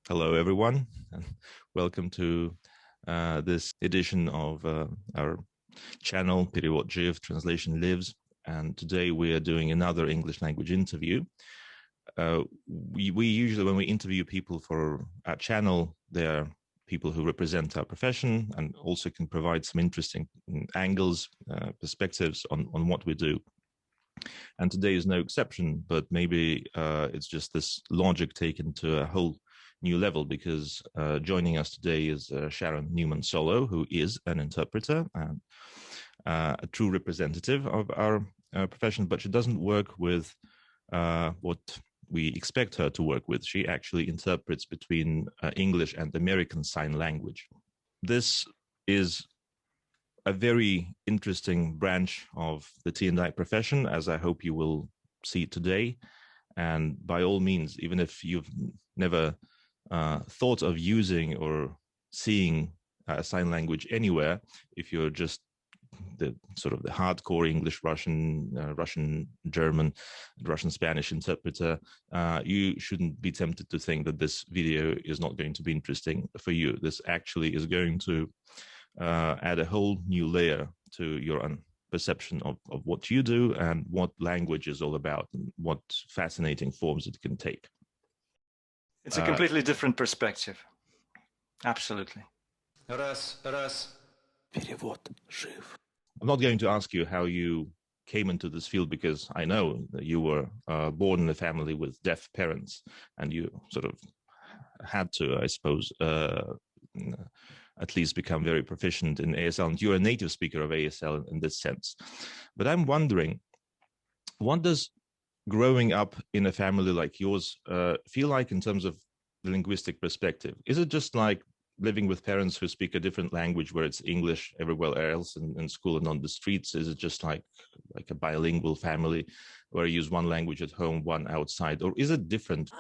Hello, everyone, and welcome to this edition of our channel, Перевод жив, Translation Lives. And today we are doing another English language interview. We usually, when we interview people for our channel, they're people who represent our profession and also can provide some interesting angles, perspectives on what we do. And today is no exception, but maybe it's just this logic taken to a whole new level, because joining us today is Sharon Neumann Solow, who is an interpreter and a true representative of our profession, but she doesn't work with what we expect her to work with. She actually interprets between English and American Sign Language. This is a very interesting branch of the T&I profession, as I hope you will see today. And by all means, even if you've never thought of using or seeing sign language anywhere, if you're just the sort of the hardcore English, Russian, German, Russian, Spanish interpreter, you shouldn't be tempted to think that this video is not going to be interesting for you. This actually is going to add a whole new layer to your perception of what you do and what language is all about and what fascinating forms it can take. It's a completely different perspective. Absolutely. Перевод жив. I'm not going to ask you how you came into this field, because I know that you were born in a family with deaf parents and you sort of had to, I suppose, at least become very proficient in ASL, and you're a native speaker of ASL in this sense. But I'm wondering, what does growing up in a family like yours feel like in terms of the linguistic perspective? Is it just like living with parents who speak a different language, where it's English everywhere else in school and on the streets? Is it just like a bilingual family where you use one language at home, one outside, or is it different?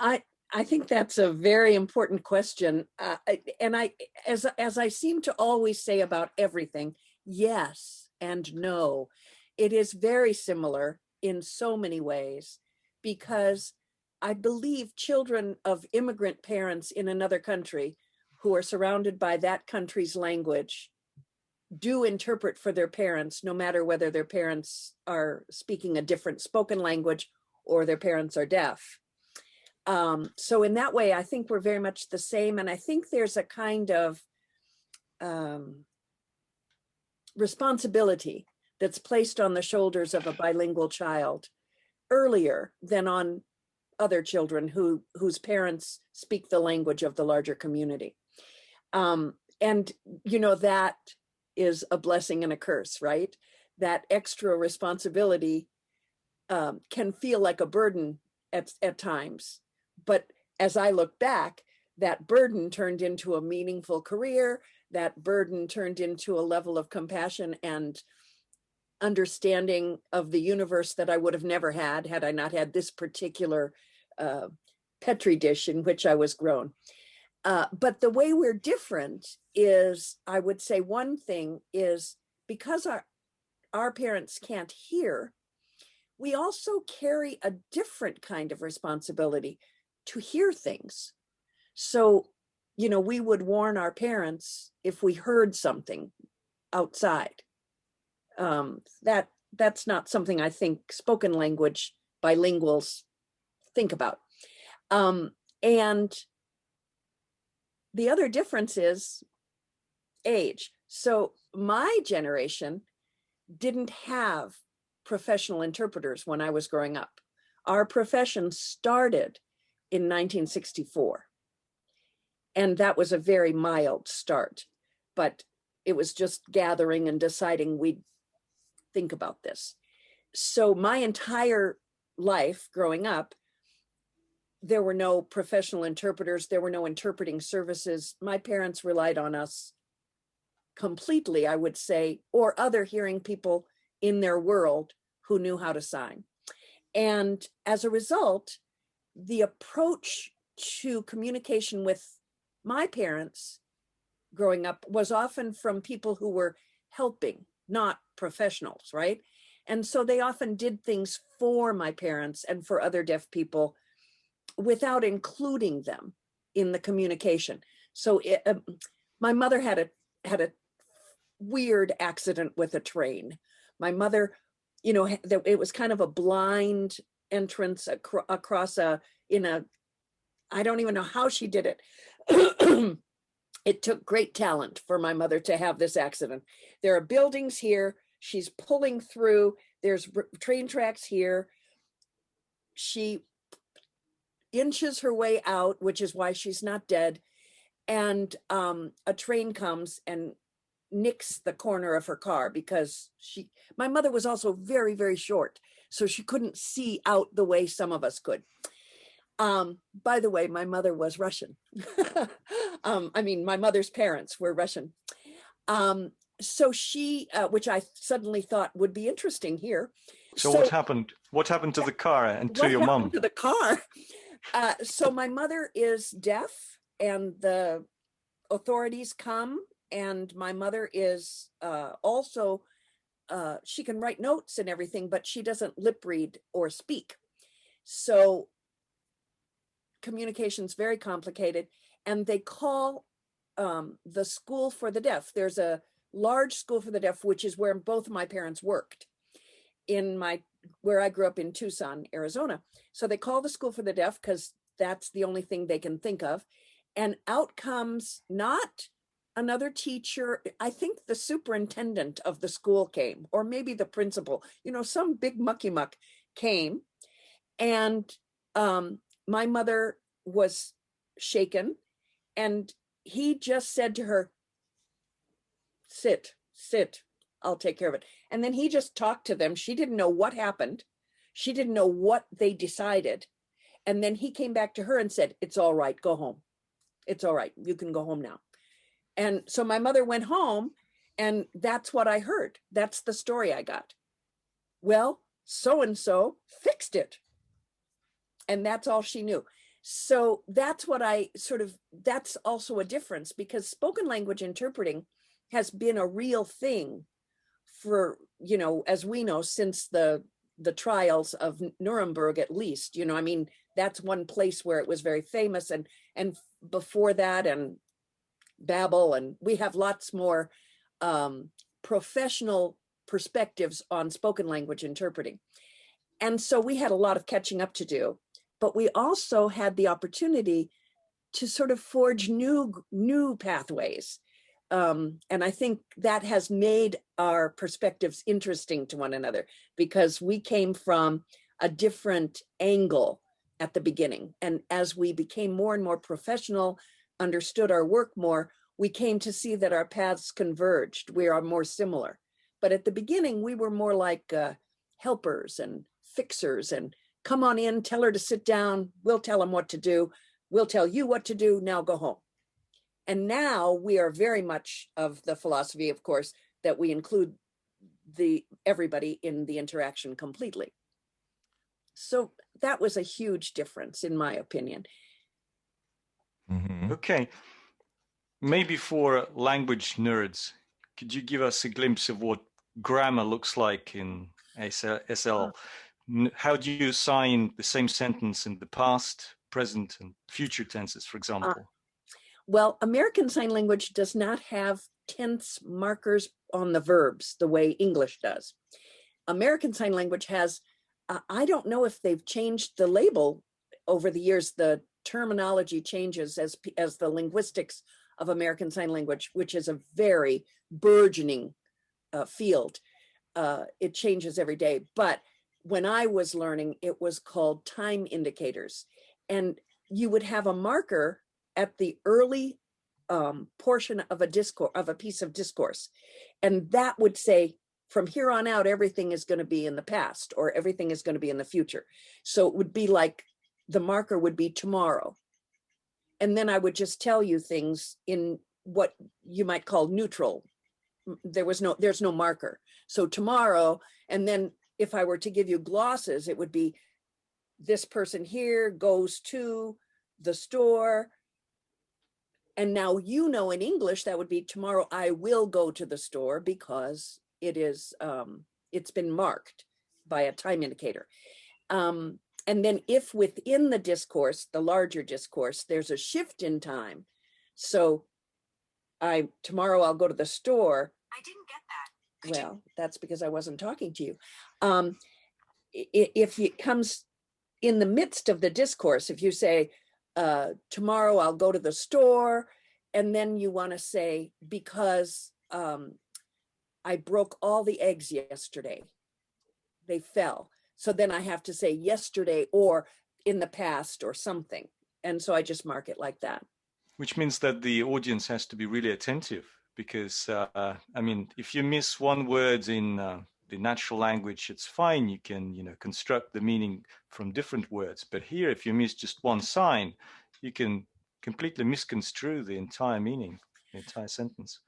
I think that's a very important question. And as I seem to always say about everything, yes and no. It is very similar in so many ways, because I believe children of immigrant parents in another country who are surrounded by that country's language do interpret for their parents, no matter whether their parents are speaking a different spoken language or their parents are deaf. So in that way, I think we're very much the same. And I think there's a kind of responsibility that's placed on the shoulders of a bilingual child earlier than on other children whose parents speak the language of the larger community. And, you know, that is a blessing and a curse, right? That extra responsibility can feel like a burden at times. But as I look back, that burden turned into a meaningful career. That burden turned into a level of compassion and understanding of the universe that I would have never had I not had this particular Petri dish in which I was grown. But the way we're different is, I would say one thing is, because our parents can't hear, we also carry a different kind of responsibility to hear things. So, you know, we would warn our parents if we heard something outside. That's not something I think spoken language bilinguals think about. And the other difference is age. So my generation didn't have professional interpreters when I was growing up. Our profession started in 1964. And that was a very mild start, but it was just gathering and deciding we'd think about this. So my entire life growing up, there were no professional interpreters, there were no interpreting services. My parents relied on us completely, I would say, or other hearing people in their world who knew how to sign. And as a result, the approach to communication with my parents growing up was often from people who were helping, not professionals, right? And so they often did things for my parents and for other deaf people without including them in the communication. So my mother had a weird accident with a train. My mother, you know, it was kind of a blind entrance across I don't even know how she did it. It took great talent for my mother to have this accident. There are buildings here. She's pulling through. There's train tracks here. She inches her way out, which is why she's not dead. And a train comes and nicks the corner of her car because my mother was also very, very short. So she couldn't see out the way some of us could. By the way, my mother was Russian. I mean, my mother's parents were Russian. So she, which I suddenly thought would be interesting here. So what happened? What happened to the car and to your mom? To the car. So my mother is deaf, and the authorities come, and my mother is also, she can write notes and everything, but she doesn't lip read or speak. So communication's very complicated, and they call the school for the deaf. There's a large school for the deaf, which is where both of my parents worked where I grew up in Tucson, Arizona. So they call the school for the deaf because that's the only thing they can think of. And out comes not another teacher. I think the superintendent of the school came, or maybe the principal, you know, some big mucky muck came. And my mother was shaken, and he just said to her, sit, I'll take care of it. And then he just talked to them. She didn't know what happened. She didn't know what they decided. And then he came back to her and said, it's all right, go home. It's all right, you can go home now. And so my mother went home, and that's what I heard. That's the story I got. Well, so-and-so fixed it. And that's all she knew. So that's what that's also a difference, because spoken language interpreting has been a real thing for, you know, as we know, since the trials of Nuremberg, at least. You know, I mean, that's one place where it was very famous, and before that, and Babel, and we have lots more professional perspectives on spoken language interpreting. And so we had a lot of catching up to do, but we also had the opportunity to sort of forge new pathways. And I think that has made our perspectives interesting to one another, because we came from a different angle at the beginning. And as we became more and more professional, understood our work more, we came to see that our paths converged. We are more similar. But at the beginning, we were more like helpers and fixers, and come on in, tell her to sit down, we'll tell them what to do, we'll tell you what to do, now go home. And now we are very much of the philosophy, of course, that we include everybody in the interaction completely. So that was a huge difference, in my opinion. Mm-hmm. Okay. Maybe for language nerds, could you give us a glimpse of what grammar looks like in SL? How do you assign the same sentence in the past, present, and future tenses, for example? Well, American Sign Language does not have tense markers on the verbs the way English does. American Sign Language has, I don't know if they've changed the label over the years. The terminology changes as the linguistics of American Sign Language, which is a very burgeoning field. It changes every day. But when I was learning, it was called time indicators. And you would have a marker at the early portion of a piece of discourse. And that would say, from here on out, everything is going to be in the past, or everything is going to be in the future. So it would be like the marker would be tomorrow. And then I would just tell you things in what you might call neutral. There's no marker. So tomorrow, and then if I were to give you glosses, it would be this person here goes to the store. And now, you know, in English, that would be tomorrow I will go to the store, because it is, it's been marked by a time indicator. And then if within the discourse, the larger discourse, there's a shift in time. So tomorrow I'll go to the store. I didn't get that. Well, that's because I wasn't talking to you. If it comes in the midst of the discourse, if you say, tomorrow I'll go to the store, and then you want to say, because I broke all the eggs yesterday, they fell. So then I have to say yesterday or in the past or something. And so I just mark it like that. Which means that the audience has to be really attentive, because, I mean, if you miss one word in the natural language, it's fine. You can, construct the meaning from different words. But here, if you miss just one sign, you can completely misconstrue the entire meaning, the entire sentence.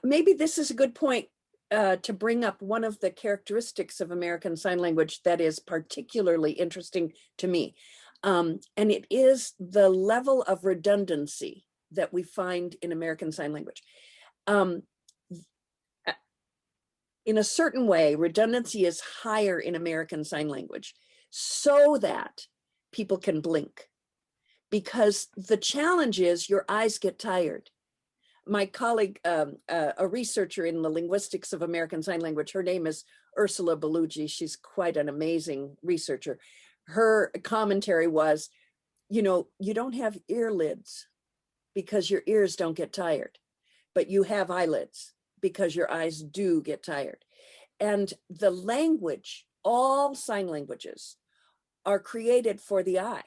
Maybe this is a good point to bring up one of the characteristics of American Sign Language that is particularly interesting to me. And it is the level of redundancy that we find in American Sign Language. In a certain way, redundancy is higher in American Sign Language so that people can blink. Because the challenge is your eyes get tired. My colleague, a researcher in the linguistics of American Sign Language, her name is Ursula Bellugi. She's quite an amazing researcher. Her commentary was, you don't have earlids because your ears don't get tired, but you have eyelids because your eyes do get tired. And the language, all sign languages are created for the eye.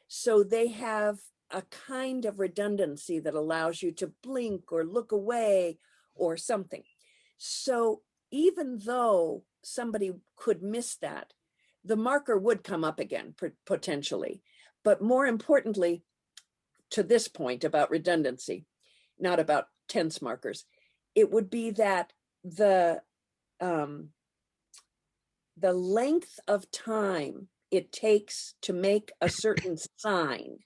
So they have a kind of redundancy that allows you to blink or look away or something. So even though somebody could miss that, the marker would come up again, potentially. But more importantly, to this point about redundancy, not about tense markers, it would be that the length of time it takes to make a certain sign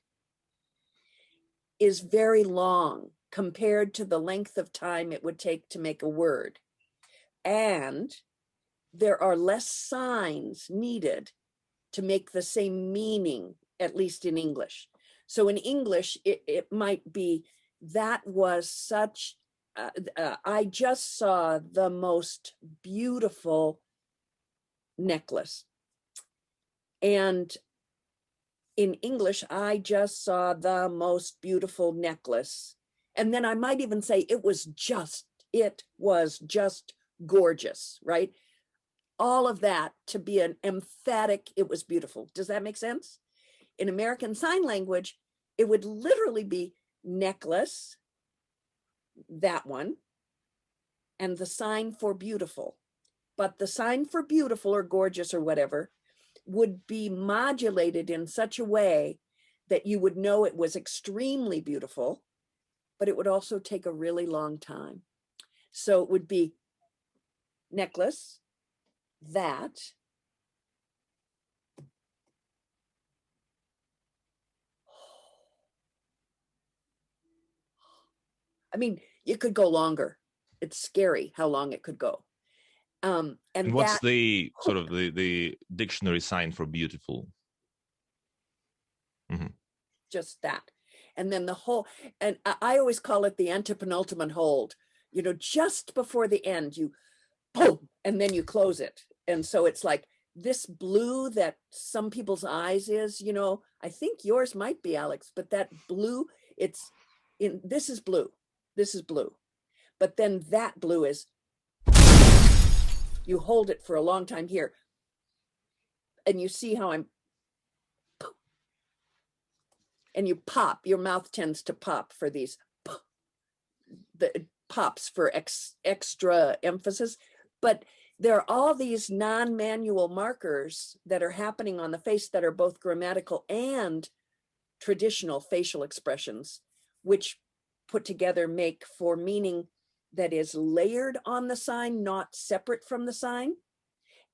is very long compared to the length of time it would take to make a word. And there are less signs needed to make the same meaning, at least in English. So in English, it might be, that was such, I just saw the most beautiful necklace. And in English, I just saw the most beautiful necklace. And then I might even say it was just gorgeous, right? All of that to be an emphatic, it was beautiful. Does that make sense? In American Sign Language, it would literally be necklace, that one, and the sign for beautiful. But the sign for beautiful or gorgeous or whatever would be modulated in such a way that you would know it was extremely beautiful, but it would also take a really long time. So it would be necklace, that, I mean, it could go longer. It's scary how long it could go. And what's the sort of the dictionary sign for beautiful? Mm-hmm. Just that. And then the whole, and I always call it the antepenultimate hold, just before the end, you boom, and then you close it. And so it's like this blue that some people's eyes is, I think yours might be, Alex, but that blue, this is blue. But then that blue is, you hold it for a long time here. And you see how and you pop, your mouth tends to pop for these, the pops for extra emphasis. But there are all these non-manual markers that are happening on the face that are both grammatical and traditional facial expressions, which put together make for meaning that is layered on the sign, not separate from the sign.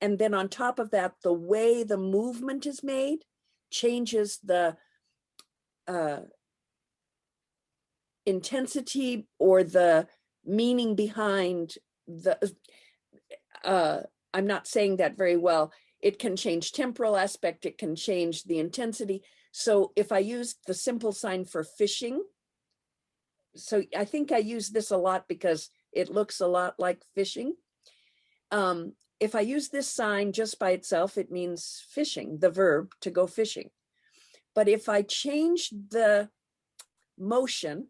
And then on top of that, the way the movement is made changes the intensity or the meaning behind the, I'm not saying that very well. It can change temporal aspect. It can change the intensity. So if I use the simple sign for fishing, so I think I use this a lot because it looks a lot like fishing. If I use this sign just by itself, it means fishing, the verb to go fishing. But if I change the motion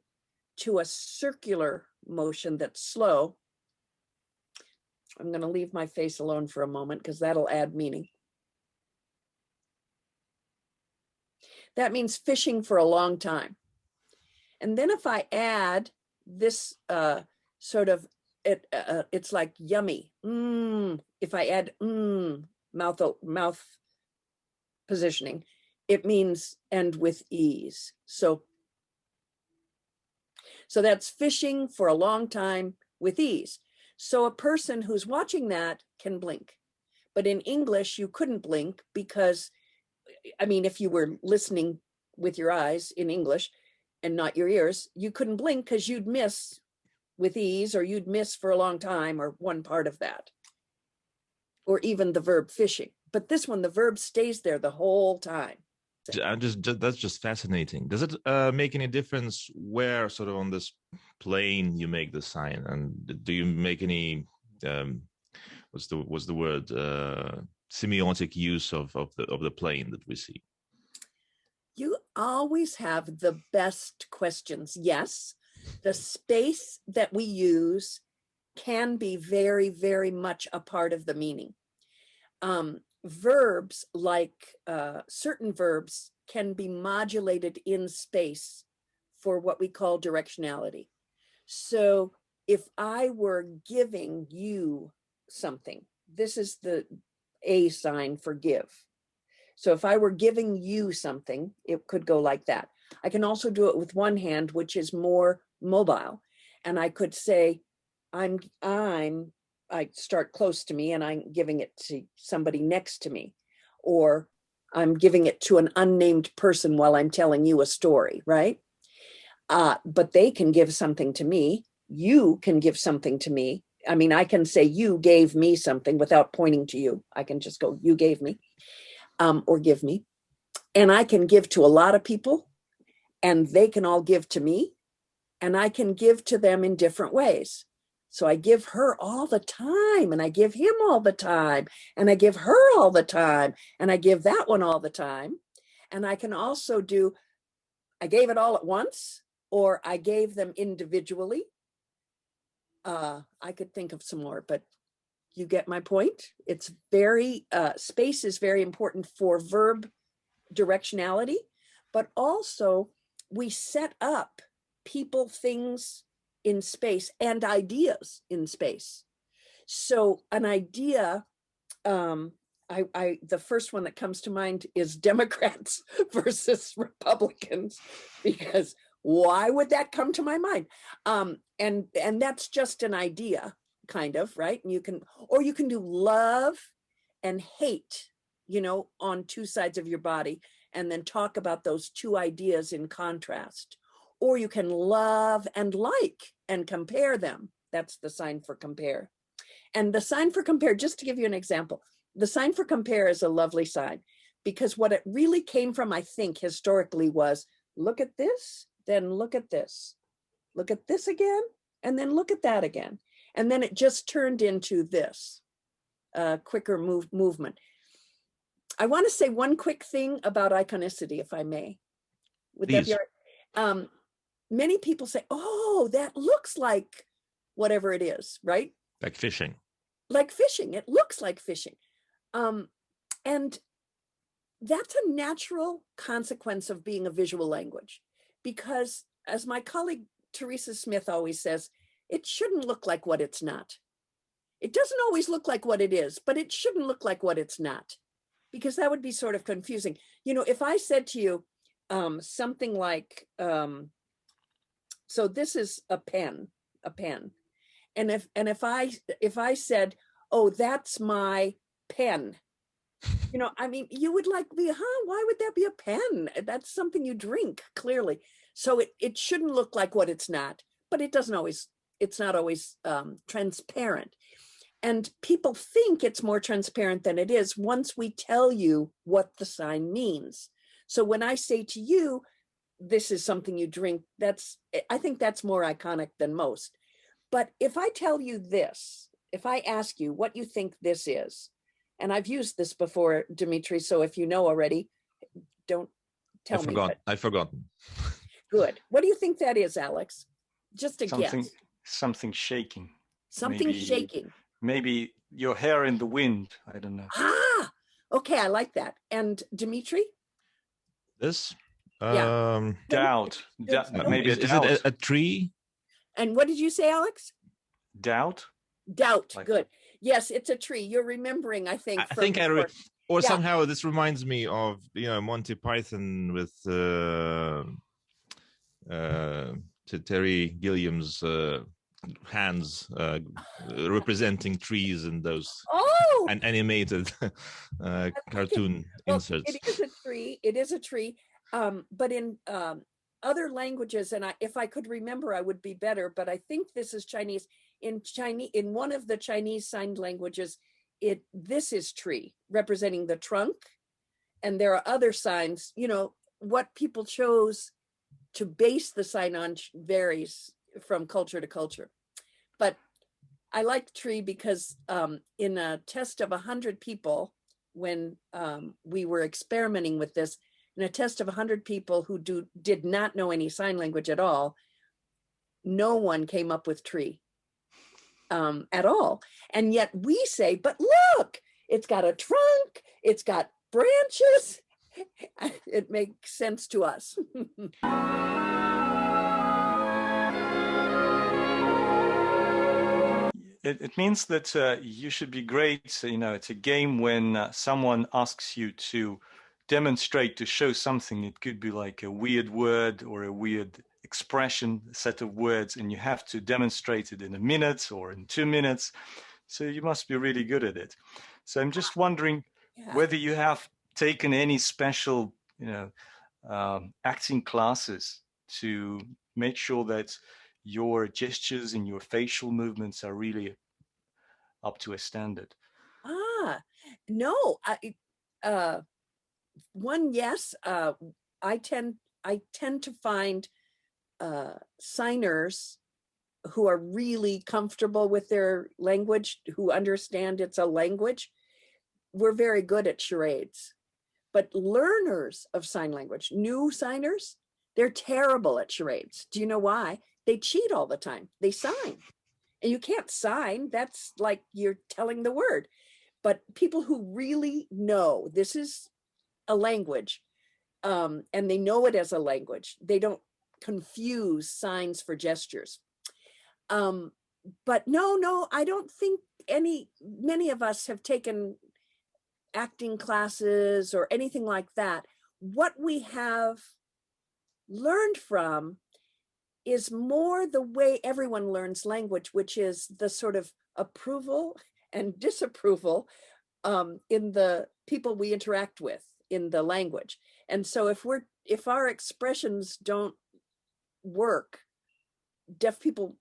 to a circular motion that's slow, I'm going to leave my face alone for a moment because that'll add meaning. That means fishing for a long time. And then if I add this sort of, it's like yummy. If I add mouth positioning, it means end with ease. So that's fishing for a long time with ease. So a person who's watching that can blink. But in English, you couldn't blink because, I mean, if you were listening with your eyes in English and not your ears, you couldn't blink because you'd miss with ease, or you'd miss for a long time, or one part of that. Or even the verb fishing. But this one, the verb stays there the whole time. That's just fascinating. Does it make any difference where sort of on this plane you make the sign, and do you make any what's the word semiotic use of the plane that we see? You always have the best questions. Yes, the space that we use can be very, very much a part of the meaning. Verbs, like certain verbs, can be modulated in space for what we call directionality. So if I were giving you something, this is the A sign for give. So if I were giving you something, it could go like that. I can also do it with one hand, which is more mobile. And I could say, I start close to me and I'm giving it to somebody next to me, or I'm giving it to an unnamed person while I'm telling you a story, right? But they can give something to me. You can give something to me. I mean, I can say you gave me something without pointing to you. I can just go, you gave me, or give me. And I can give to a lot of people, and they can all give to me, and I can give to them in different ways. So I give her all the time, and I give him all the time, and I give her all the time, and I give that one all the time. And I can also do, I gave it all at once, or I gave them individually. I could think of some more, but you get my point. It's very, space is very important for verb directionality, but also we set up people, things in space, and ideas in space. So an idea, the first one that comes to mind is Democrats versus Republicans, because why would that come to my mind? And that's just an idea, kind of, right? And you can do love and hate, on two sides of your body, and then talk about those two ideas in contrast. Or you can love and like and compare them. That's the sign for compare. And the sign for compare, just to give you an example, the sign for compare is a lovely sign, because what it really came from, I think, historically was, look at this, then look at this again, and then look at that again. And then it just turned into this quicker movement. I want to say one quick thing about iconicity, if I may. Would that be all right? Many people say, oh, that looks like whatever it is, right? Like fishing. Like fishing. It looks like fishing. And that's a natural consequence of being a visual language, because as my colleague Teresa Smith always says, it shouldn't look like what it's not. It doesn't always look like what it is, but it shouldn't look like what it's not, because that would be sort of confusing. If I said to you something like, so this is a pen. And if I said, oh, that's my pen, you would like be, why would that be a pen? That's something you drink, clearly. So it shouldn't look like what it's not, but it's not always transparent. And people think it's more transparent than it is once we tell you what the sign means. So when I say to you, this is something you drink, I think that's more iconic than most. But if I tell you this, if I ask you what you think this is, and I've used this before, Dimitri, so if you know already, don't tell me. I've forgotten. Good. What do you think that is, Alex? Just a guess. Something shaking. Something shaking. Maybe your hair in the wind. I don't know. Ah, okay. I like that. And Dimitri? This? Yeah. Doubt. Maybe is it a tree? And what did you say, Alex? Doubt. Doubt. Good. Yes, it's a tree. You're remembering, I think. Somehow this reminds me of Monty Python with Terry Gilliam's hands representing trees and those and animated cartoon inserts. It is a tree. It is a tree. But in other languages, and if I could remember, I would be better. But I think this is Chinese. In one of the Chinese signed languages, this is tree representing the trunk, and there are other signs. What people chose to base the sign on varies from culture to culture. But I like tree because in a test of 100 people, when we were experimenting with this, in a test of 100 people who did not know any sign language at all, no one came up with tree at all. And yet we say, but look, it's got a trunk, it's got branches. It makes sense to us. It means that you should be great. It's a game when someone asks you to demonstrate, to show something. It could be like a weird word or a weird expression, a set of words, and you have to demonstrate it in a minute or in 2 minutes. So you must be really good at it. So I'm just wondering whether you have taken any special, acting classes to make sure that your gestures and your facial movements are really up to a standard. No. Yes. I tend to find signers who are really comfortable with their language, who understand it's a language. We're very good at charades. But learners of sign language, new signers, they're terrible at charades. Do you know why? They cheat all the time. They sign. And you can't sign. That's like you're telling the word. But people who really know this is a language, and they know it as a language, they don't confuse signs for gestures. But no, I don't think many of us have taken acting classes or anything like that. What we have learned from is more the way everyone learns language, which is the sort of approval and disapproval in the people we interact with in the language. And so if our expressions don't work, deaf people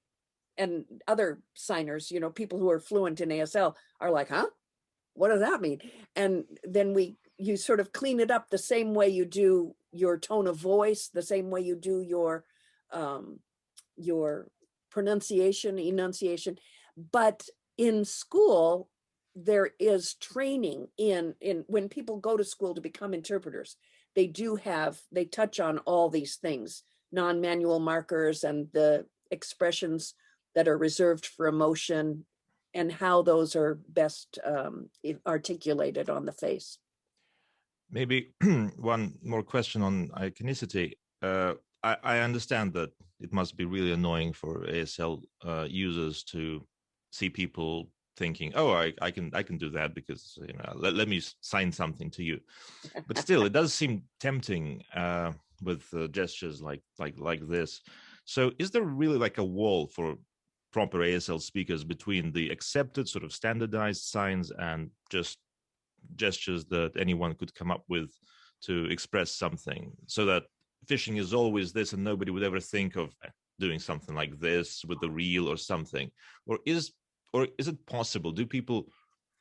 and other signers, people who are fluent in ASL are like, huh? What does that mean? And then you sort of clean it up the same way you do your tone of voice, the same way you do your pronunciation, enunciation. But in school, there is training in when people go to school to become interpreters, they touch on all these things, non-manual markers and the expressions that are reserved for emotion and how those are best articulated on the face. Maybe one more question on iconicity. I understand that it must be really annoying for ASL users to see people thinking, "Oh, I can do that because let me sign something to you." But still, it does seem tempting with gestures like this. So, is there really like a wall for proper ASL speakers between the accepted sort of standardized signs and just gestures that anyone could come up with to express something, so that fishing is always this and nobody would ever think of doing something like this with the reel or something? Or is or is it possible? Do people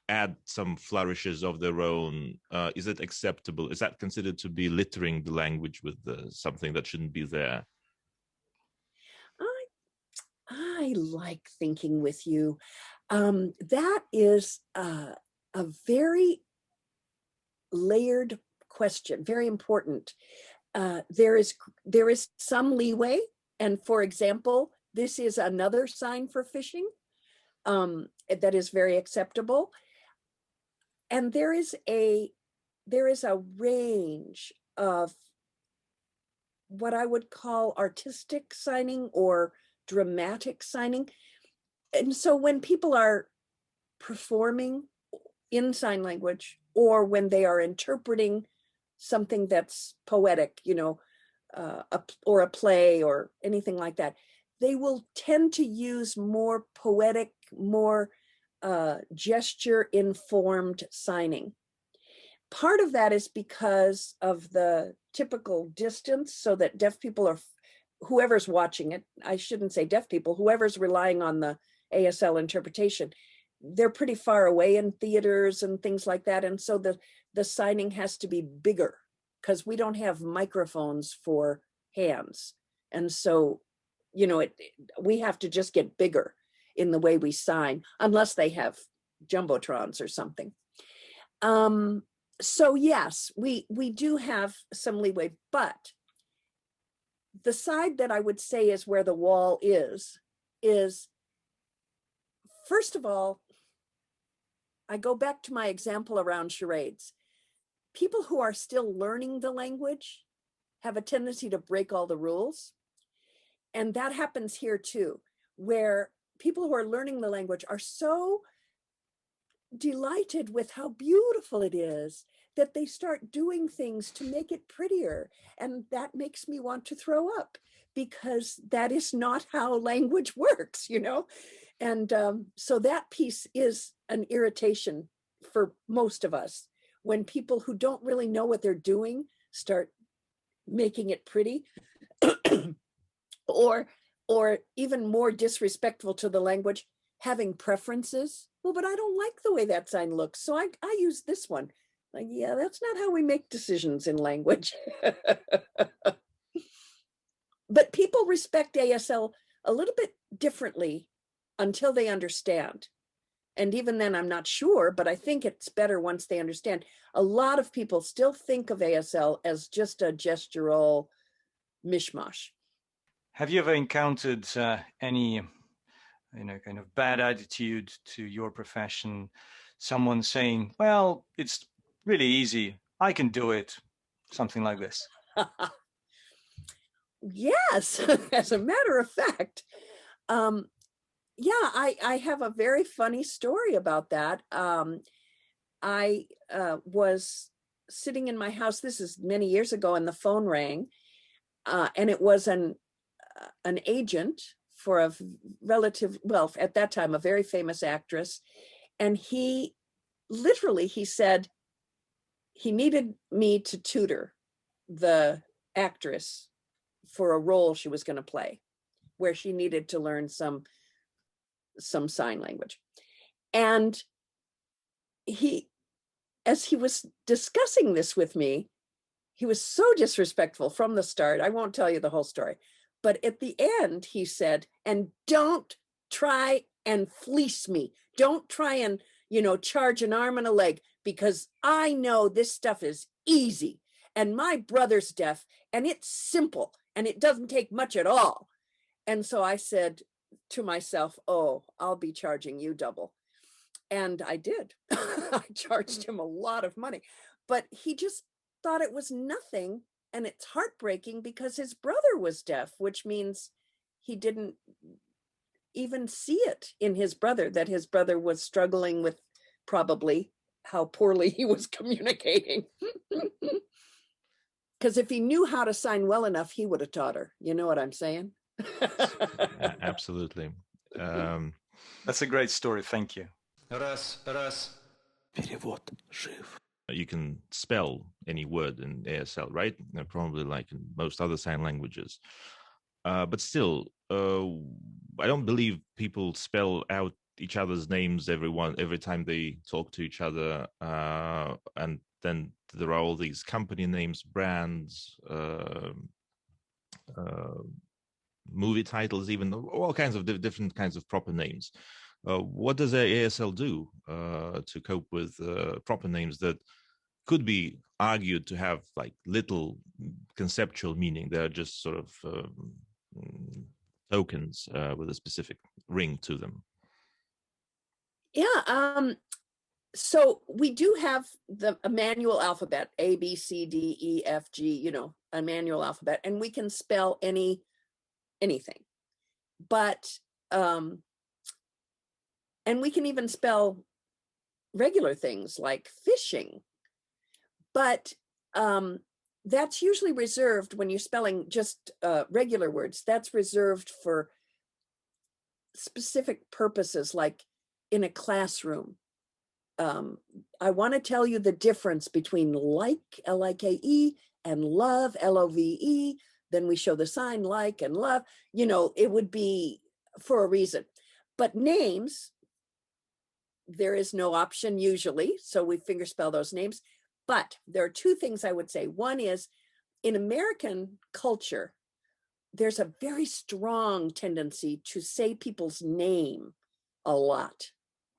add some flourishes of their own? Is it acceptable? Is that considered to be littering the language with something that shouldn't be there? I like thinking with you. That is a very layered question, very important. There is some leeway, and for example, this is another sign for fishing that is very acceptable. And there is a range of what I would call artistic signing or dramatic signing. And so when people are performing in sign language, or when they are interpreting something that's poetic, or a play or anything like that, they will tend to use more poetic, more gesture-informed signing. Part of that is because of the typical distance, so that deaf people are, whoever's watching it, I shouldn't say deaf people, whoever's relying on the ASL interpretation, they're pretty far away in theaters and things like that. And so the signing has to be bigger because we don't have microphones for hands. And so, we have to just get bigger in the way we sign, unless they have jumbotrons or something. So yes, we do have some leeway, but the side that I would say is where the wall is first of all, I go back to my example around charades. People who are still learning the language have a tendency to break all the rules. And that happens here too, where people who are learning the language are so delighted with how beautiful it is that they start doing things to make it prettier. And that makes me want to throw up, because that is not how language works, And so that piece is an irritation for most of us, when people who don't really know what they're doing start making it pretty, or even more disrespectful to the language, having preferences. Well, but I don't like the way that sign looks, so I use this one. Like, yeah, that's not how we make decisions in language. But people respect ASL a little bit differently until they understand. And even then, I'm not sure, but I think it's better once they understand. A lot of people still think of ASL as just a gestural mishmash. Have you ever encountered any, kind of bad attitude to your profession? Someone saying, well, it's really easy, I can do it. Something like this. Yes, as a matter of fact. I have a very funny story about that. I was sitting in my house, this is many years ago, and the phone rang, and it was an agent for a relative, well, at that time, a very famous actress. And he said he needed me to tutor the actress for a role she was going to play, where she needed to learn some sign language. And as he was discussing this with me, he was so disrespectful from the start. I won't tell you the whole story, but at the end he said, and don't try and fleece me. Don't try and, charge an arm and a leg, because I know this stuff is easy, and my brother's deaf, and it's simple, and it doesn't take much at all. And so I said to myself, oh, I'll be charging you double. And I did. I charged him a lot of money, but he just thought it was nothing. And it's heartbreaking because his brother was deaf, which means he didn't even see it in his brother, that his brother was struggling with probably how poorly he was communicating. Because if he knew how to sign well enough, he would have taught her. You know what I'm saying? Absolutely. That's a great story. Thank you. Перевод жив. You can spell any word in ASL, right? Probably like in most other sign languages. But still, I don't believe people spell out each other's names every time they talk to each other, and then there are all these company names, brands, movie titles, even all kinds of different kinds of proper names. What does ASL do to cope with proper names that could be argued to have like little conceptual meaning? They're just sort of tokens with a specific ring to them. Yeah. So we do have a manual alphabet, A, B, C, D, E, F, G, a manual alphabet, and we can spell anything. But, and we can even spell regular things like fishing. But that's usually reserved when you're spelling just regular words. That's reserved for specific purposes, like in a classroom. I want to tell you the difference between like, L-I-K-E, and love, L-O-V-E. Then we show the sign like and love. It would be for a reason. But names, there is no option usually, so we fingerspell those names. But there are two things I would say. One is, in American culture, there's a very strong tendency to say people's name a lot.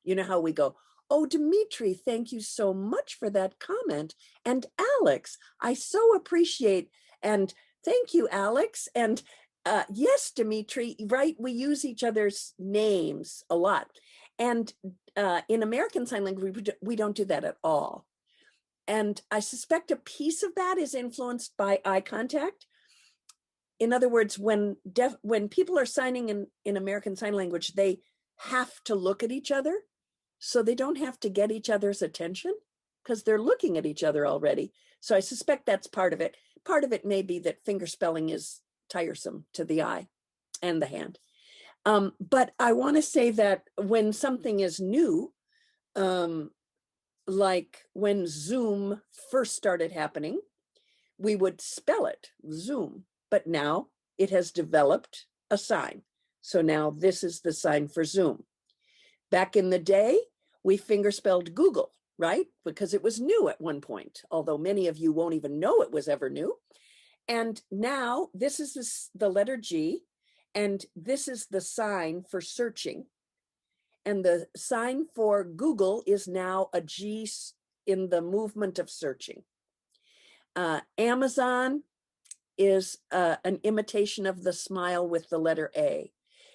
You know how we go, oh, Dimitri, thank you so much for that comment. And Alex, I so appreciate, and thank you, Alex. And yes, Dimitri, right? We use each other's names a lot. And in American Sign Language, we don't do that at all. And I suspect a piece of that is influenced by eye contact. In other words, when people are signing in American Sign Language, they have to look at each other. So they don't have to get each other's attention because they're looking at each other already. So I suspect that's part of it. Part of it may be that fingerspelling is tiresome to the eye and the hand. But I want to say that when something is new, like when Zoom first started happening, we would spell it Zoom, but now it has developed a sign. So now this is the sign for Zoom. Back in the day, we fingerspelled Google, right? Because it was new at one point, although many of you won't even know it was ever new. And now this is the letter G, and this is the sign for searching. And the sign for Google is now a G in the movement of searching. Amazon is an imitation of the smile with the letter A.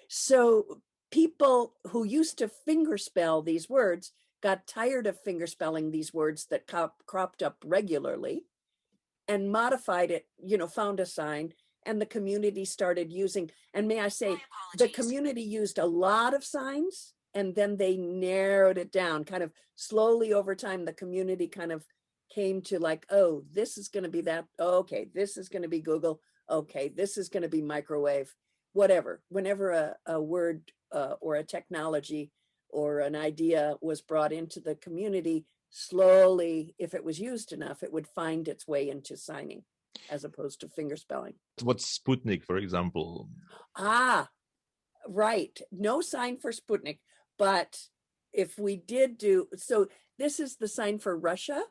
So people who used to fingerspell these words got tired of fingerspelling these words that cropped up regularly and modified it, found a sign, and the community started using, and may I say, the community used a lot of signs, and then they narrowed it down kind of slowly over time. The community kind of came to like, oh, this is going to be that. Oh, okay, this is going to be Google. Okay, this is going to be microwave, whatever. Whenever a word or a technology or an idea was brought into the community, slowly, if it was used enough, it would find its way into signing as opposed to fingerspelling. What's Sputnik, for example? Ah, right. No sign for Sputnik, but if we did do, so this is the sign for Russia,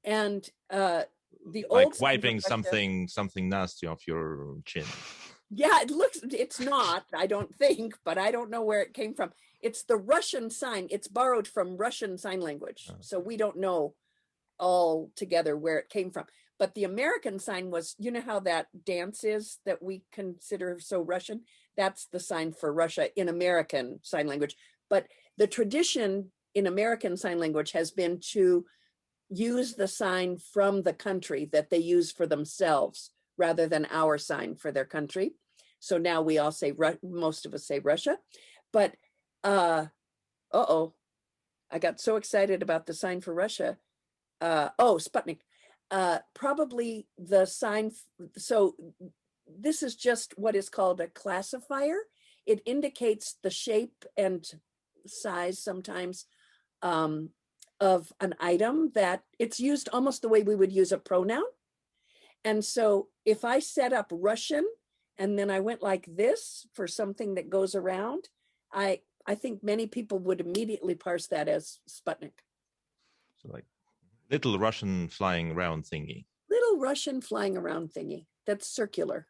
and the old like wiping Russia, something nasty off your chin. Yeah, it's not, I don't think, but I don't know where it came from. It's the Russian sign. It's borrowed from Russian Sign Language. So we don't know all together where it came from. But the American sign was, you know how that dance is that we consider so Russian? That's the sign for Russia in American Sign Language. But the tradition in American Sign Language has been to use the sign from the country that they use for themselves rather than our sign for their country. So now we all say, most of us say Russia. But, I got so excited about the sign for Russia. Sputnik. Probably the sign. So this is just what is called a classifier. It indicates the shape and size sometimes of an item that it's used almost the way we would use a pronoun. And so if I set up Russian and then I went like this for something that goes around, I think many people would immediately parse that as Sputnik. So like little Russian flying around thingy. Little Russian flying around thingy that's circular,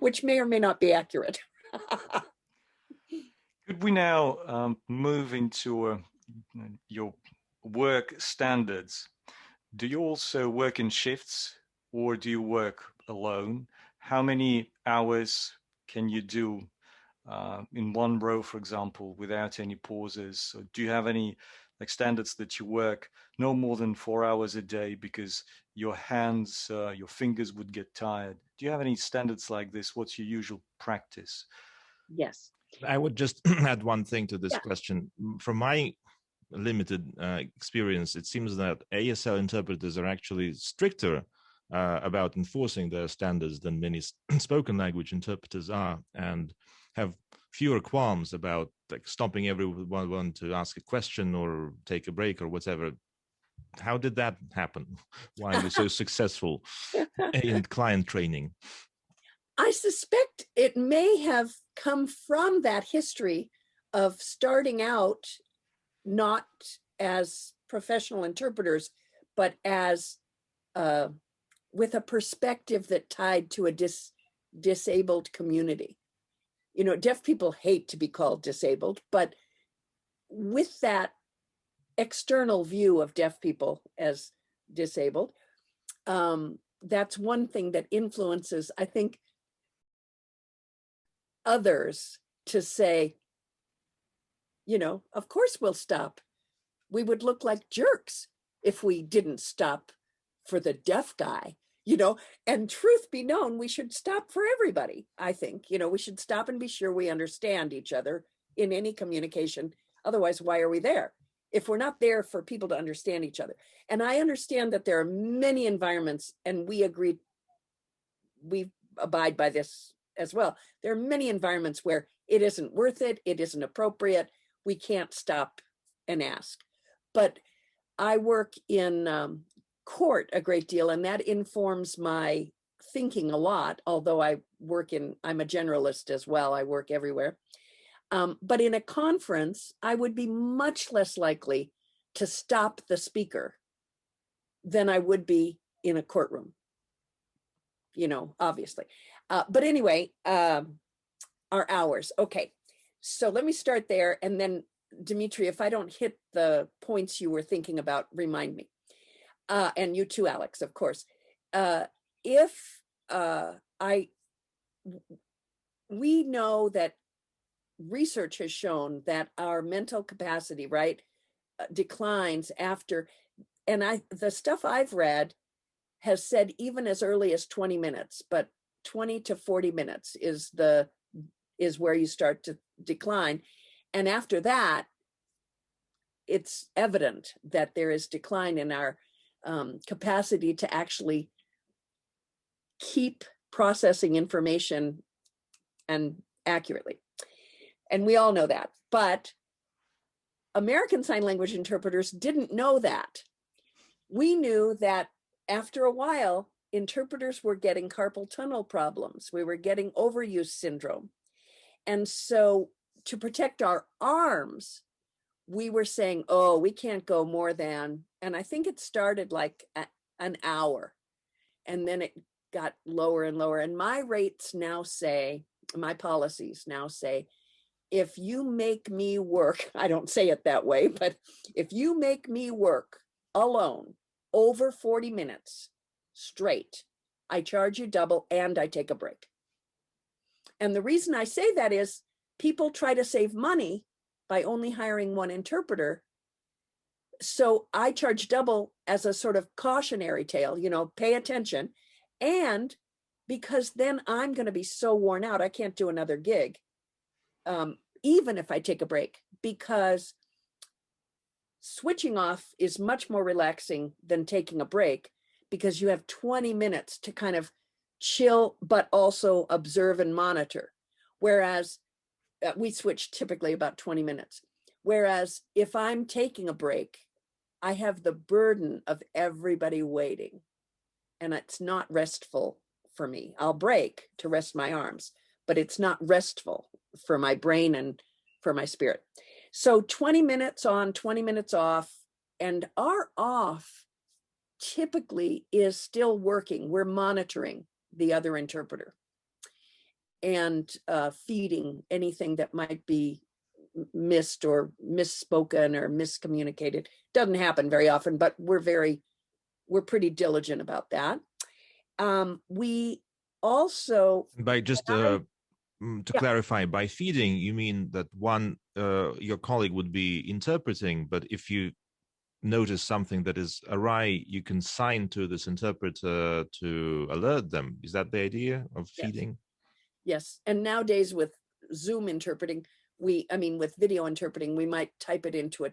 which may or may not be accurate. Could we now move into your work standards? Do you also work in shifts, or do you work alone? How many hours can you do in one row, for example, without any pauses? Or do you have any like standards that you work no more than 4 hours a day because your hands, your fingers would get tired? Do you have any standards like this? What's your usual practice? Yes. I would just add one thing to this question. From my limited experience, it seems that ASL interpreters are actually stricter about enforcing their standards than many spoken language interpreters are, and have fewer qualms about like stopping everyone to ask a question or take a break or whatever. How did that happen? Why are you so successful in client training? I suspect it may have come from that history of starting out not as professional interpreters, but as with a perspective that tied to a disabled community. You know, deaf people hate to be called disabled, but with that external view of deaf people as disabled, that's one thing that influences, I think, others to say, you know, of course we'll stop. We would look like jerks if we didn't stop for the deaf guy, you know, and truth be known, we should stop for everybody. I think, you know, we should stop and be sure we understand each other in any communication. Otherwise, why are we there? If we're not there for people to understand each other. And I understand that there are many environments, and we abide by this as well. There are many environments where it isn't worth it, it isn't appropriate, we can't stop and ask. But I work in court a great deal, and that informs my thinking a lot, although I'm a generalist as well, I work everywhere. But in a conference, I would be much less likely to stop the speaker than I would be in a courtroom, you know, obviously. But anyway, our hours. Okay, so let me start there. And then, Dimitri, if I don't hit the points you were thinking about, remind me. And you too, Alex, of course. We know that research has shown that our mental capacity, right, declines after, and the stuff I've read has said even as early as 20 minutes, but 20 to 40 minutes is where you start to decline. And after that, it's evident that there is decline in our capacity to actually keep processing information and accurately. And we all know that. But American Sign Language interpreters didn't know that. We knew that after a while, interpreters were getting carpal tunnel problems. We were getting overuse syndrome. And so to protect our arms, we were saying, oh, we can't go more than, and I think it started like an hour, and then it got lower and lower. And my rates now say, my policies now say, if you make me work, I don't say it that way, but if you make me work alone over 40 minutes straight, I charge you double and I take a break. And the reason I say that is people try to save money by only hiring one interpreter. So I charge double as a sort of cautionary tale, you know, pay attention. And because then I'm going to be so worn out, I can't do another gig, even if I take a break, because switching off is much more relaxing than taking a break, because you have 20 minutes to kind of chill, but also observe and monitor. Whereas we switch typically about 20 minutes. Whereas if I'm taking a break, I have the burden of everybody waiting, and it's not restful for me. I'll break to rest my arms, but it's not restful for my brain and for my spirit. So 20 minutes on, 20 minutes off, and our off typically is still working. We're monitoring the other interpreter and feeding anything that might be missed or misspoken or miscommunicated. Doesn't happen very often, but we're pretty diligent about that. We also, by just to clarify, by feeding, you mean that your colleague would be interpreting, but if you notice something that is awry, you can sign to this interpreter to alert them. Is that the idea of feeding? Yes. And nowadays with Zoom interpreting, with video interpreting, we might type it into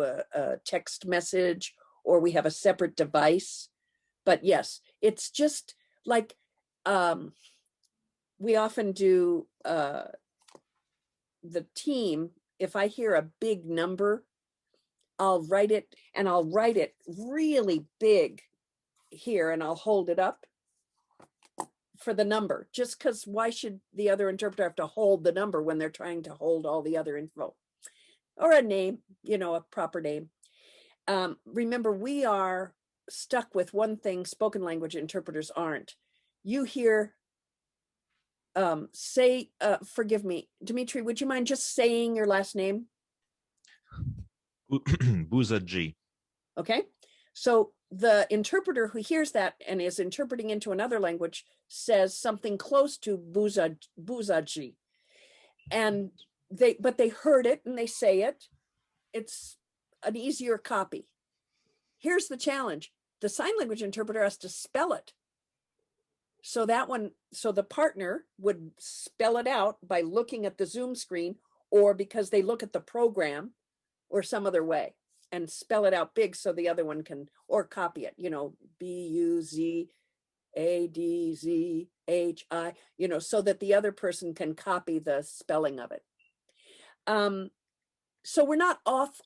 a text message, or we have a separate device. But yes, it's just like we often do the team. If I hear a big number, I'll write it, and I'll write it really big here, and I'll hold it up for the number, just because why should the other interpreter have to hold the number when they're trying to hold all the other info? Or a name, a proper name. Remember, we are stuck with one thing spoken language interpreters aren't. You hear, forgive me, Dmitry, would you mind just saying your last name? Buzaji. Okay. So the interpreter who hears that and is interpreting into another language says something close to buzaji. And they heard it and they say it. It's an easier copy. Here's the challenge. The sign language interpreter has to spell it. So the partner would spell it out by looking at the Zoom screen, or because they look at the program or some other way, and spell it out big so the other one can, or copy it, Buzadzi, so that the other person can copy the spelling of it. So we're not off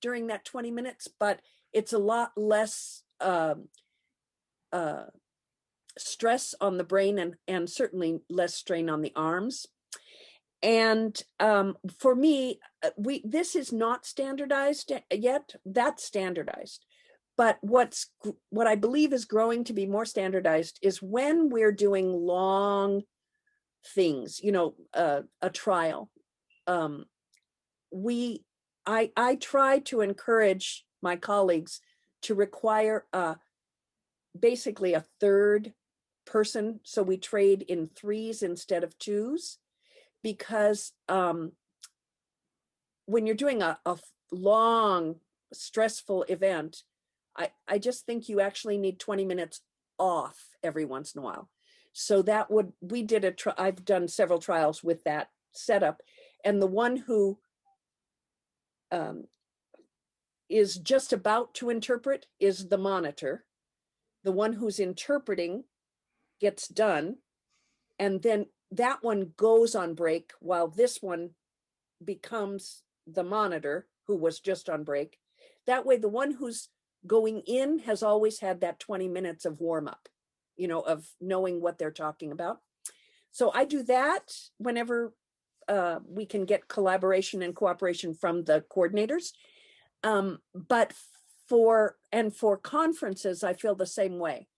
during that 20 minutes, but it's a lot less stress on the brain and certainly less strain on the arms. And for me, this is not standardized yet. That's standardized. But what I believe is growing to be more standardized is when we're doing long things, a trial. I try to encourage my colleagues to require basically a third person. So we trade in threes instead of twos. Because when you're doing a long, stressful event, I just think you actually need 20 minutes off every once in a while. So I've done several trials with that setup. And the one who is just about to interpret is the monitor. The one who's interpreting gets done, and then that one goes on break while this one becomes the monitor who was just on break. That way, the one who's going in has always had that 20 minutes of warm up, of knowing what they're talking about. So I do that whenever we can get collaboration and cooperation from the coordinators. But for conferences, I feel the same way,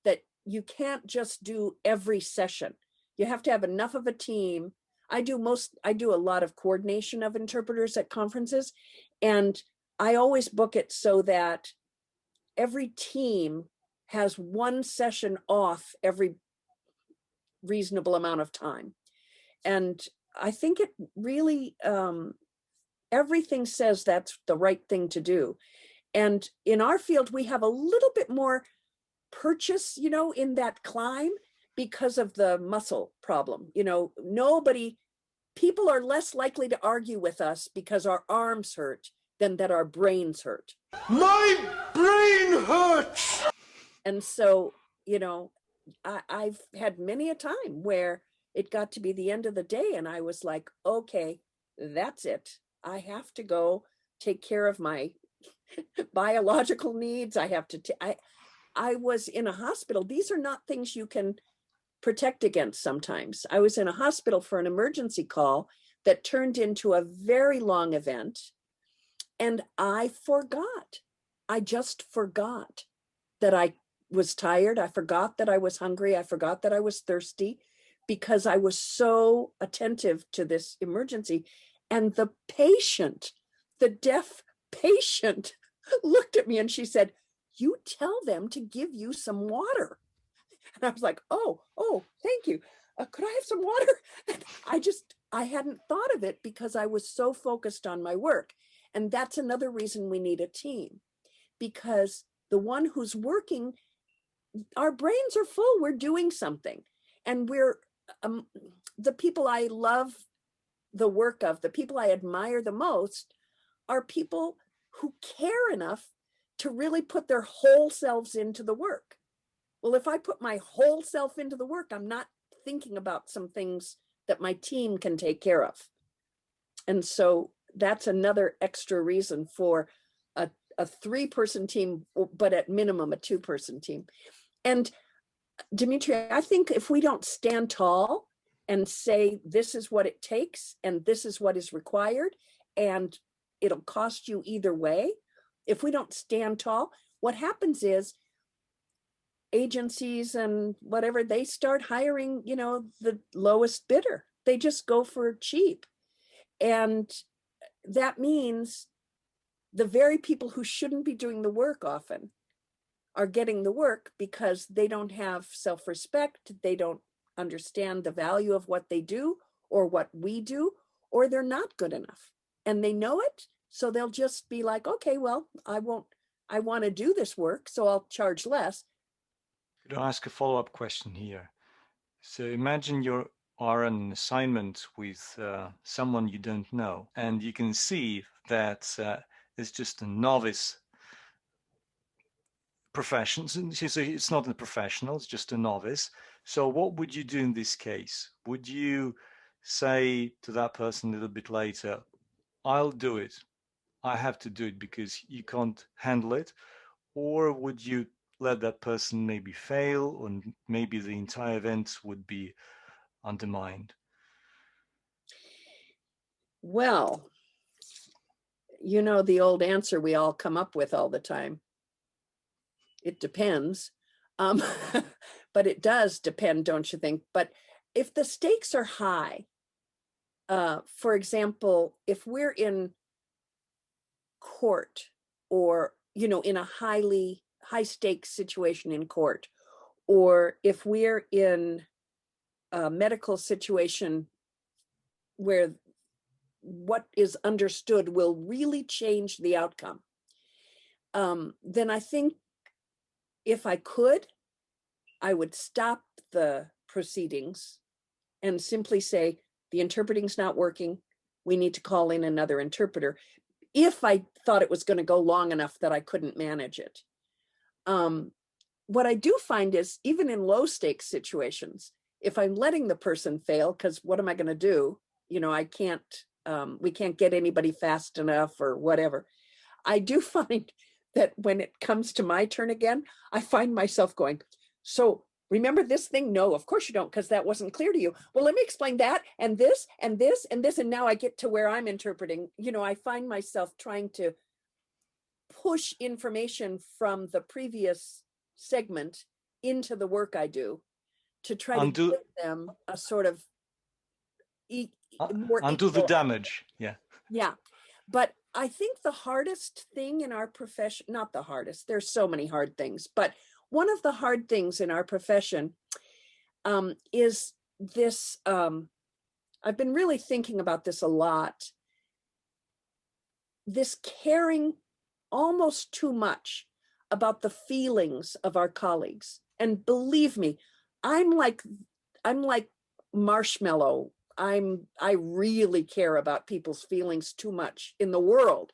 that you can't just do every session. You have to have enough of a team. I do a lot of coordination of interpreters at conferences, and I always book it so that every team has one session off every reasonable amount of time. And I think it really, everything says that's the right thing to do. And in our field, we have a little bit more purchase, in that climb, because of the muscle problem. People are less likely to argue with us because our arms hurt than that our brains hurt. My brain hurts! And so, I've had many a time where it got to be the end of the day and I was like, okay, that's it. I have to go take care of my biological needs. I have to, I was in a hospital. These are not things you can protect against sometimes. I was in a hospital for an emergency call that turned into a very long event. And I forgot. I just forgot that I was tired. I forgot that I was hungry. I forgot that I was thirsty because I was so attentive to this emergency. And the patient, the deaf patient, looked at me and she said, "You tell them to give you some water." And I was like, oh, thank you. Could I have some water? I hadn't thought of it because I was so focused on my work. And that's another reason we need a team, because the one who's working, our brains are full, we're doing something. And we're, the people I love the work of, the people I admire the most are people who care enough to really put their whole selves into the work. Well, if I put my whole self into the work, I'm not thinking about some things that my team can take care of. And so that's another extra reason for a 3-person team, but at minimum a 2-person team. And Dimitri, I think if we don't stand tall and say, this is what it takes and this is what is required, and it'll cost you either way. If we don't stand tall, what happens is agencies and whatever, they start hiring, the lowest bidder. They just go for cheap. And that means the very people who shouldn't be doing the work often are getting the work because they don't have self-respect. They don't understand the value of what they do or what we do, or they're not good enough. And they know it. So they'll just be like, okay, well, I want to do this work, so I'll charge less. Could I ask a follow-up question here? So imagine you are on an assignment with someone you don't know, and you can see that it's just a novice profession. So it's not a professional, it's just a novice. So what would you do in this case? Would you say to that person a little bit later, I'll do it, I have to do it because you can't handle it? Or would you let that person maybe fail, or maybe the entire event would be undermined? Well, the old answer we all come up with all the time. It depends. But it does depend, don't you think? But if the stakes are high, for example, if we're in court or, in a high stakes situation in court, or if we're in a medical situation where what is understood will really change the outcome, then I think if I could, I would stop the proceedings and simply say, the interpreting's not working. We need to call in another interpreter, if I thought it was going to go long enough that I couldn't manage it. What I do find is, even in low stakes situations, if I'm letting the person fail, because what am I going to do? I can't, we can't get anybody fast enough or whatever. I do find that when it comes to my turn again, I find myself going, so remember this thing? No, of course you don't, because that wasn't clear to you. Well, let me explain that and this and this and this. And now I get to where I'm interpreting. I find myself trying to push information from the previous segment into the work I do to try to give them a sort of more undo the damage. Yeah. But I think the hardest thing in our profession, not the hardest, there's so many hard things, but one of the hard things in our profession is this, I've been really thinking about this a lot, this caring almost too much about the feelings of our colleagues. And believe me, I'm like marshmallow. I really care about people's feelings too much in the world.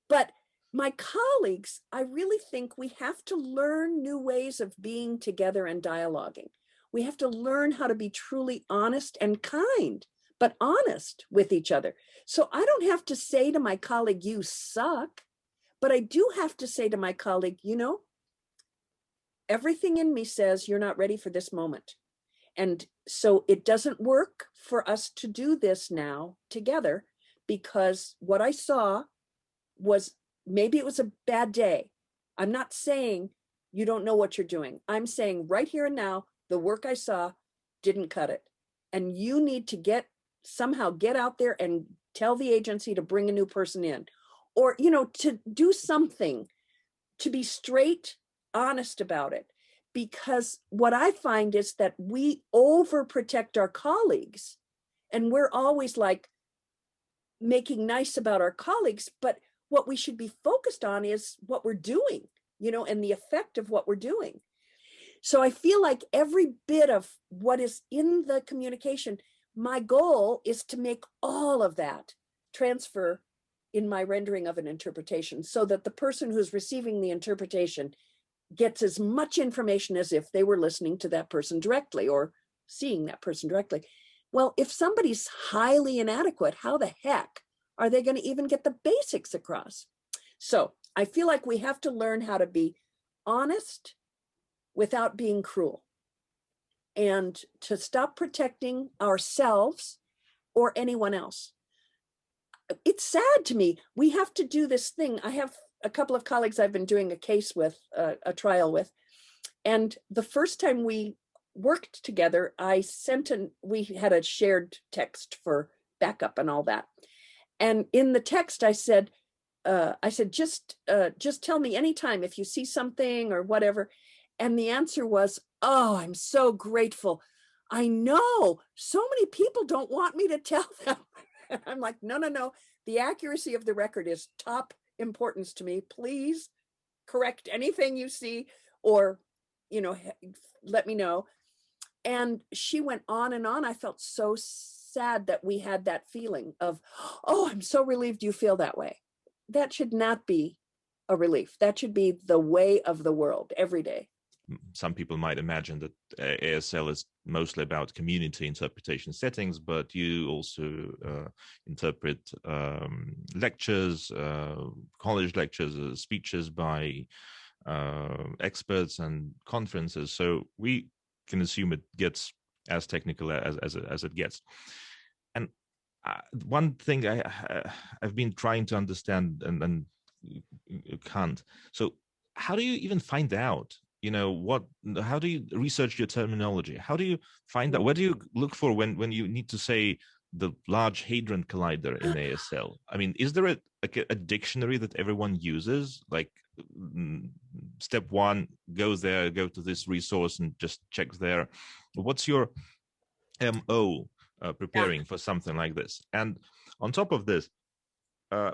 But my colleagues, I really think we have to learn new ways of being together and dialoguing. We have to learn how to be truly honest and kind, but honest with each other. So I don't have to say to my colleague, you suck, but I do have to say to my colleague, everything in me says you're not ready for this moment. And so it doesn't work for us to do this now together, because what I saw was, maybe it was a bad day. I'm not saying you don't know what you're doing. I'm saying right here and now, the work I saw didn't cut it. And you need to somehow get out there and tell the agency to bring a new person in, or, to do something, to be straight, honest about it. Because what I find is that we overprotect our colleagues, and we're always like making nice about our colleagues, but what we should be focused on is what we're doing, and the effect of what we're doing. So I feel like every bit of what is in the communication, my goal is to make all of that transfer in my rendering of an interpretation, so that the person who's receiving the interpretation gets as much information as if they were listening to that person directly or seeing that person directly. Well, if somebody's highly inadequate, how the heck are they going to even get the basics across? So I feel like we have to learn how to be honest without being cruel, and to stop protecting ourselves or anyone else. It's sad to me. We have to do this thing. I have a couple of colleagues I've been doing a case with, a trial with. And the first time we worked together, we had a shared text for backup and all that. And in the text, I said, just tell me anytime if you see something or whatever. And the answer was, oh, I'm so grateful. I know so many people don't want me to tell them. I'm like, no. The accuracy of the record is top importance to me. Please correct anything you see, or, let me know. And she went on and on. I felt so sad that we had that feeling of, oh, I'm so relieved you feel that way. That should not be a relief. That should be the way of the world every day. Some people might imagine that ASL is mostly about community interpretation settings, but you also interpret lectures, college lectures, speeches by experts and conferences. So we can assume it gets as technical as it gets. And one thing I've been trying to understand and can't. So how do you even find out? How do you research your terminology? How do you find out? What do you look for when you need to say the Large Hadron Collider in ASL? I mean, is there a dictionary that everyone uses? Like step one, go to this resource and just check there. What's your MO preparing for something like this? And on top of this,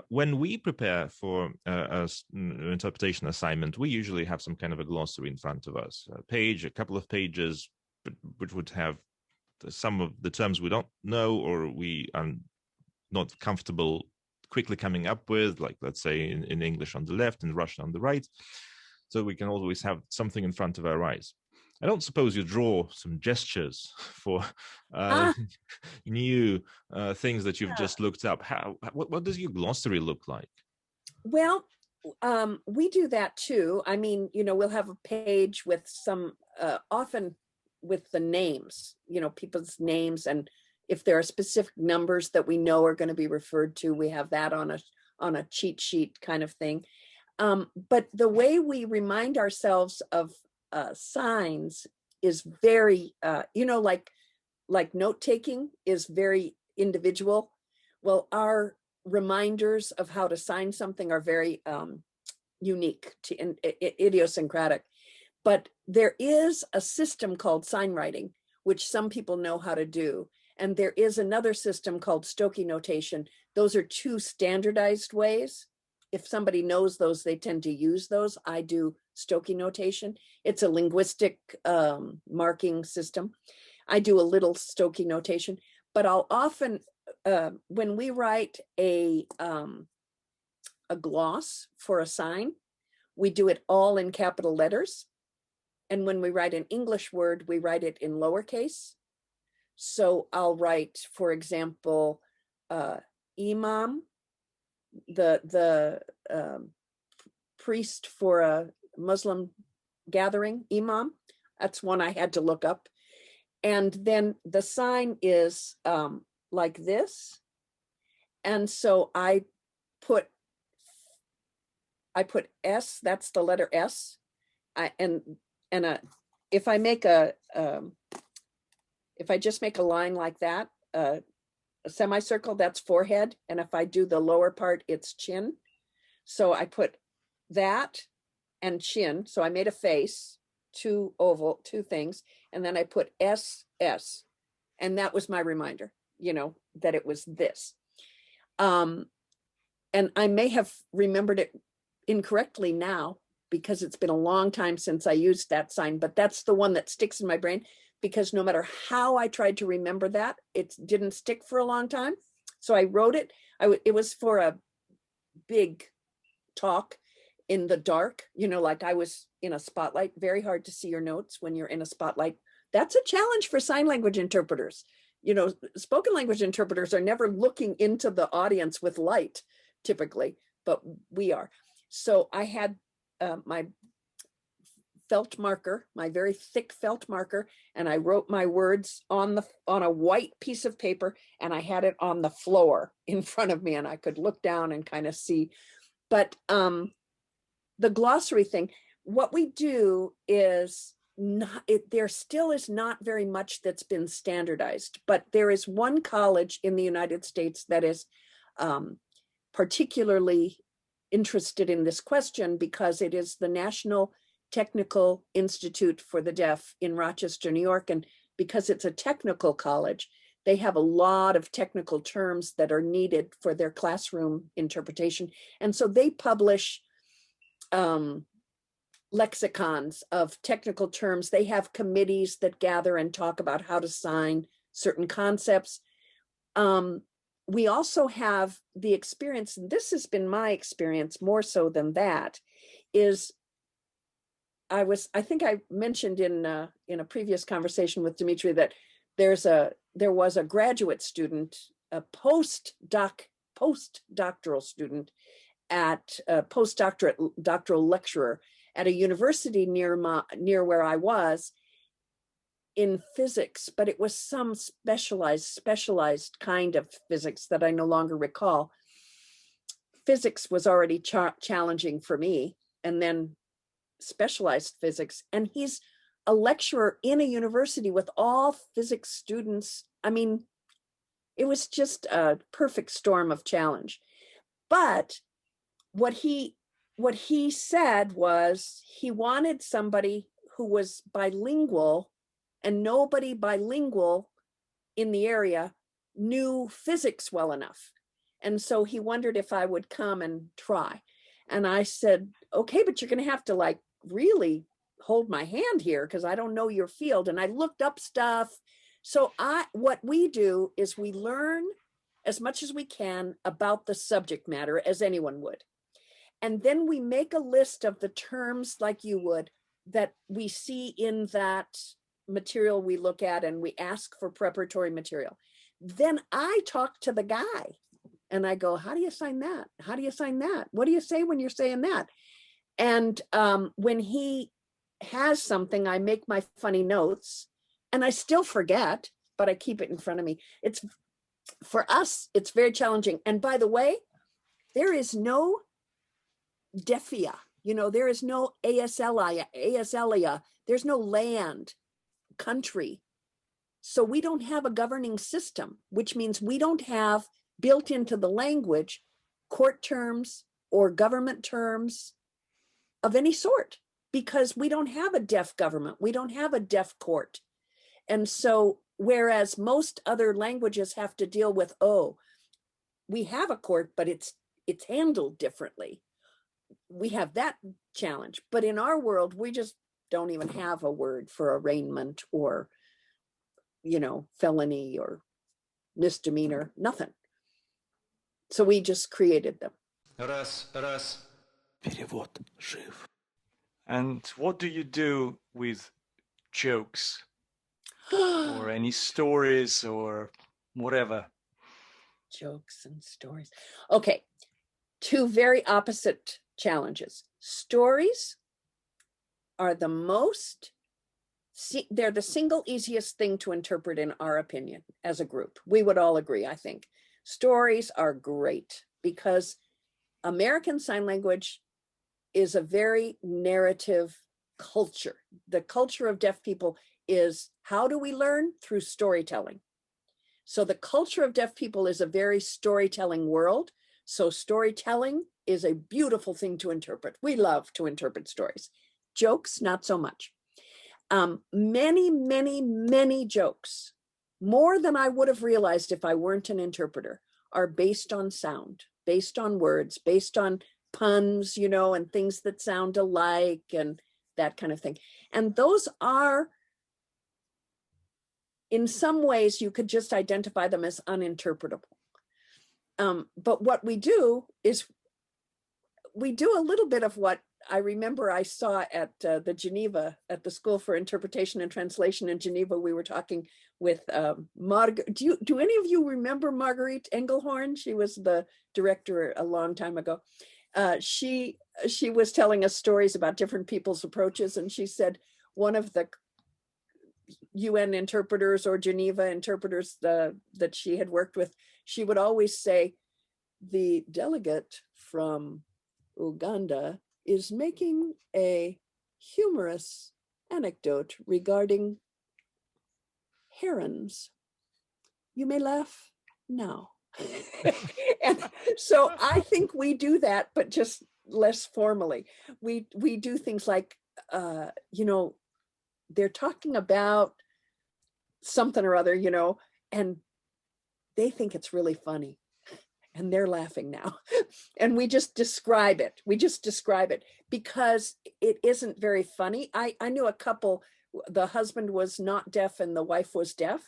when we prepare for an interpretation assignment, we usually have some kind of a glossary in front of us, a couple of pages, which would have some of the terms we don't know or we are not comfortable quickly coming up with, like let's say in English on the left and Russian on the right. So we can always have something in front of our eyes. I don't suppose you draw some gestures for new things that you've just looked up. What does your glossary look like? Well, we do that too. I mean, we'll have a page with some, often with the names, people's names, and if there are specific numbers that we know are going to be referred to, we have that on a cheat sheet kind of thing. But the way we remind ourselves of signs is very, like note-taking is very individual. Well, our reminders of how to sign something are very unique to idiosyncratic. But there is a system called sign writing, which some people know how to do. And there is another system called Stokey notation. Those are two standardized ways. If somebody knows those, they tend to use those. I do Stokey notation. It's a linguistic marking system. I do a little Stokey notation, but I'll often, when we write a gloss for a sign, we do it all in capital letters. And when we write an English word, we write it in lowercase. So I'll write, for example, imam, the priest for a Muslim gathering, imam. That's one I had to look up. And then the sign is like this. And so I put S, that's the letter S. If I make if I just make a line like that, a semicircle, that's forehead. And if I do the lower part, it's chin. So I put that and chin. So I made a face, two things. And then I put SS. And that was my reminder, that it was this. And I may have remembered it incorrectly now because it's been a long time since I used that sign, but that's the one that sticks in my brain because no matter how I tried to remember that, it didn't stick for a long time. So I wrote it. It was for a big talk in the dark, like I was in a spotlight. Very hard to see your notes when you're in a spotlight. That's a challenge for sign language interpreters. Spoken language interpreters are never looking into the audience with light typically, but we are. So I had my felt marker, my very thick felt marker, and I wrote my words on a white piece of paper, and I had it on the floor in front of me, and I could look down and kind of see. But the glossary thing, what we do is there still is not very much that's been standardized, but there is one college in the United States that is particularly interested in this question because it is the National Technical Institute for the Deaf in Rochester, New York. And because it's a technical college, they have a lot of technical terms that are needed for their classroom interpretation. And so they publish lexicons of technical terms. They have committees that gather and talk about how to sign certain concepts. We also have the experience, and this has been my experience more so than that, is I think I mentioned in a previous conversation with Dimitri that there was a graduate student, a postdoctoral student at a doctoral lecturer at a university near where I was in physics, but it was some specialized kind of physics that I no longer recall. Physics was already challenging for me, and then specialized physics. And he's a lecturer in a university with all physics students. I mean, it was just a perfect storm of challenge. But what he said was he wanted somebody who was bilingual, and nobody bilingual in the area knew physics well enough. And so he wondered if I would come and try. And I said, okay, but you're going to have to really hold my hand here because I don't know your field. And I looked up stuff. So what we do is we learn as much as we can about the subject matter as anyone would. And then we make a list of the terms like you would that we see in that material we look at, and we ask for preparatory material. Then I talk to the guy and I go, how do you sign that? How do you sign that? What do you say when you're saying that? And when he has something, I make my funny notes, and I still forget, but I keep it in front of me. For us, it's very challenging. And by the way, there is no defia, there is no ASLia, there's no land, country. So we don't have a governing system, which means we don't have built into the language court terms or government terms of any sort, because we don't have a deaf government. We don't have a deaf court. And so, whereas most other languages have to deal with, we have a court, but it's handled differently. We have that challenge. But in our world, we just don't even have a word for arraignment or, felony or misdemeanor, nothing. So we just created them. Раз. Перевод жив. And what do you do with jokes or any stories or whatever? Jokes and stories. Okay, two very opposite challenges. Stories, are the most, they're the single easiest thing to interpret in our opinion as a group. We would all agree, I think. Stories are great because American Sign Language is a very narrative culture. The culture of deaf people is, how do we learn? Through storytelling. So the culture of deaf people is a very storytelling world. So storytelling is a beautiful thing to interpret. We love to interpret stories. Jokes, not so much. Many jokes, more than I would have realized if I weren't an interpreter, are based on sound, based on words, based on puns, you know, and things that sound alike and that kind of thing. And those are, in some ways, you could just identify them as uninterpretable. But what we do is we do a little bit of what I remember I saw at the Geneva, at the School for Interpretation and Translation in Geneva. We were talking with do any of you remember Marguerite Engelhorn? She was the director a long time ago. She was telling us stories about different people's approaches, and she said one of the UN interpreters or Geneva interpreters that she had worked with, she would always say, the delegate from Uganda is making a humorous anecdote regarding herons. You may laugh now. And so I think we do that, but just less formally. We do things like, you know, they're talking about something or other, you know, and they think it's really funny. And they're laughing now. And we just describe it. We just describe it because it isn't very funny. I knew a couple, the husband was not deaf and the wife was deaf.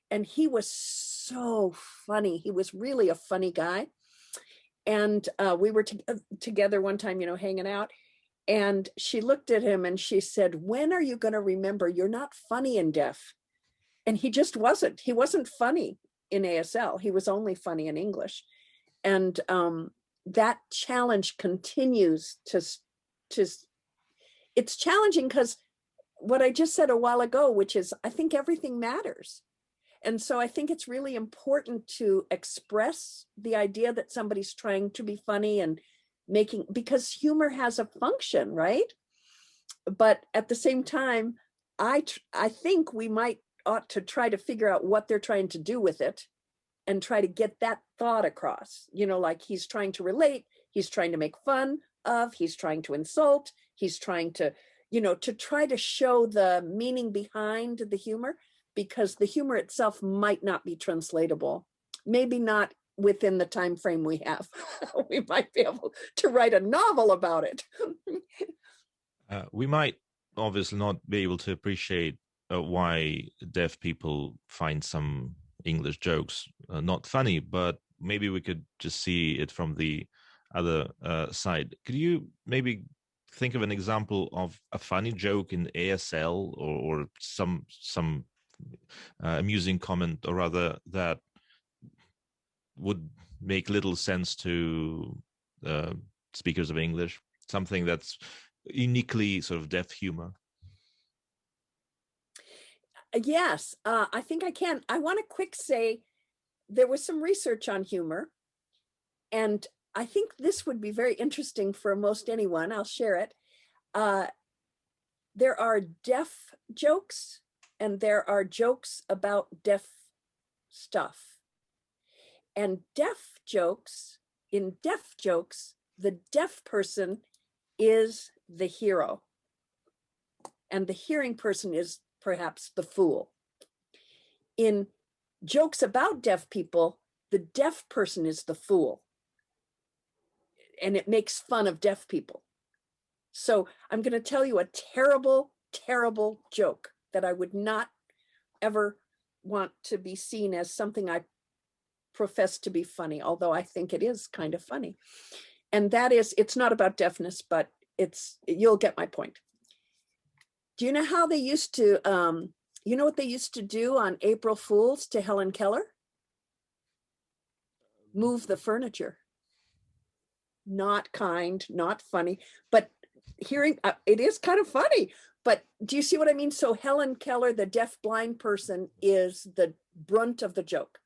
And he was so funny. He was really a funny guy. And we were together one time, you know, hanging out. And she looked at him and she said, when are you going to remember you're not funny in deaf? And he just wasn't. He wasn't funny in ASL. He was only funny in English. And that challenge continues to it's challenging because what I just said a while ago, which is, I think everything matters. And so I think it's really important to express the idea that somebody's trying to be funny and making, because humor has a function, right? But at the same time, I think we ought to try to figure out what they're trying to do with it and try to get that thought across, you know, like he's trying to relate, he's trying to make fun of, he's trying to insult, he's trying to, you know, to try to show the meaning behind the humor, because the humor itself might not be translatable, maybe not within the time frame we have. We might be able to write a novel about it. We might obviously not be able to appreciate why deaf people find some English jokes not funny, but maybe we could just see it from the other side. Could you maybe think of an example of a funny joke in ASL or some amusing comment, or rather, that would make little sense to speakers of English, something that's uniquely sort of deaf humor? Yes, I think I can. I want to quick say there was some research on humor, and I think this would be very interesting for most anyone. I'll share it. There are deaf jokes and there are jokes about deaf stuff. And deaf jokes, in deaf jokes, the deaf person is the hero. And the hearing person is perhaps the fool. In jokes about deaf people, the deaf person is the fool. And it makes fun of deaf people. So I'm going to tell you a terrible, terrible joke that I would not ever want to be seen as something I profess to be funny, although I think it is kind of funny. And that is, it's not about deafness, but you'll get my point. Do you know how they used to, you know what they used to do on April Fools to Helen Keller? Move the furniture. Not kind, not funny, but hearing, it is kind of funny, but do you see what I mean? So Helen Keller, the deaf blind person, is the brunt of the joke.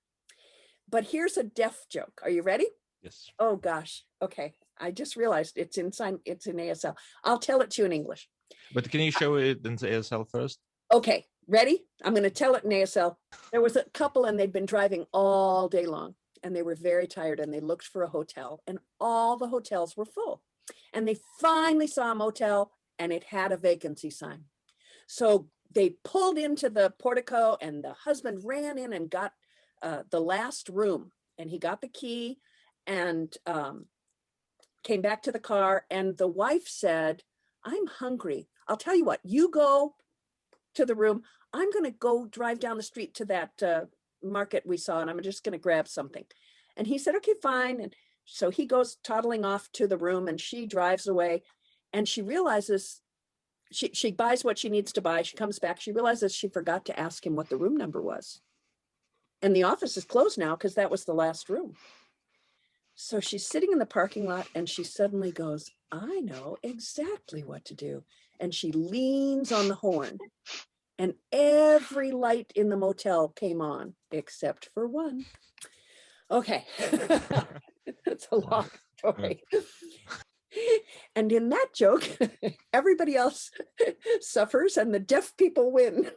But here's a deaf joke. Are you ready? Yes. Oh gosh. Okay. I just realized it's in ASL. I'll tell it to you in English. But can you show it in the ASL first? Okay. Ready? I'm going to tell it in ASL. There was a couple and they'd been driving all day long and they were very tired and they looked for a hotel and all the hotels were full. And they finally saw a motel and it had a vacancy sign. So they pulled into the portico and the husband ran in and got the last room, and he got the key and came back to the car. And the wife said, I'm hungry. I'll tell you what, you go to the room. I'm going to go drive down the street to that market we saw, and I'm just going to grab something. And he said, okay, fine. And so he goes toddling off to the room and she drives away and she realizes she buys what she needs to buy. She comes back. She realizes she forgot to ask him what the room number was. And the office is closed now because that was the last room. So she's sitting in the parking lot and she suddenly goes, I know exactly what to do. And she leans on the horn and every light in the motel came on except for one. Okay. It's a long story. And in that joke, everybody else suffers and the deaf people win.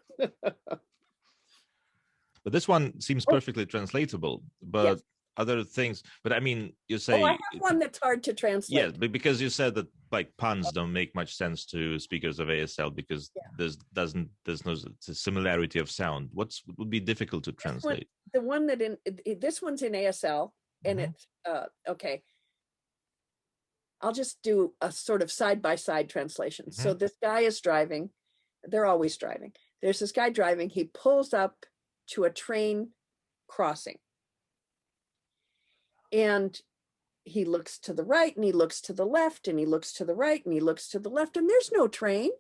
But this one seems perfectly translatable, but Yes. other things, but I mean, you say... Oh, I have one that's hard to translate. Yeah, but because you said that like puns don't make much sense to speakers of ASL because there's no similarity of sound. What would be difficult to translate? The one that this one's in ASL and it's, okay. I'll just do a sort of side-by-side translation. So this guy is driving. They're always driving. There's this guy driving. He pulls up to a train crossing. And he looks to the right and he looks to the left and he looks to the right and he looks to the left and there's no train.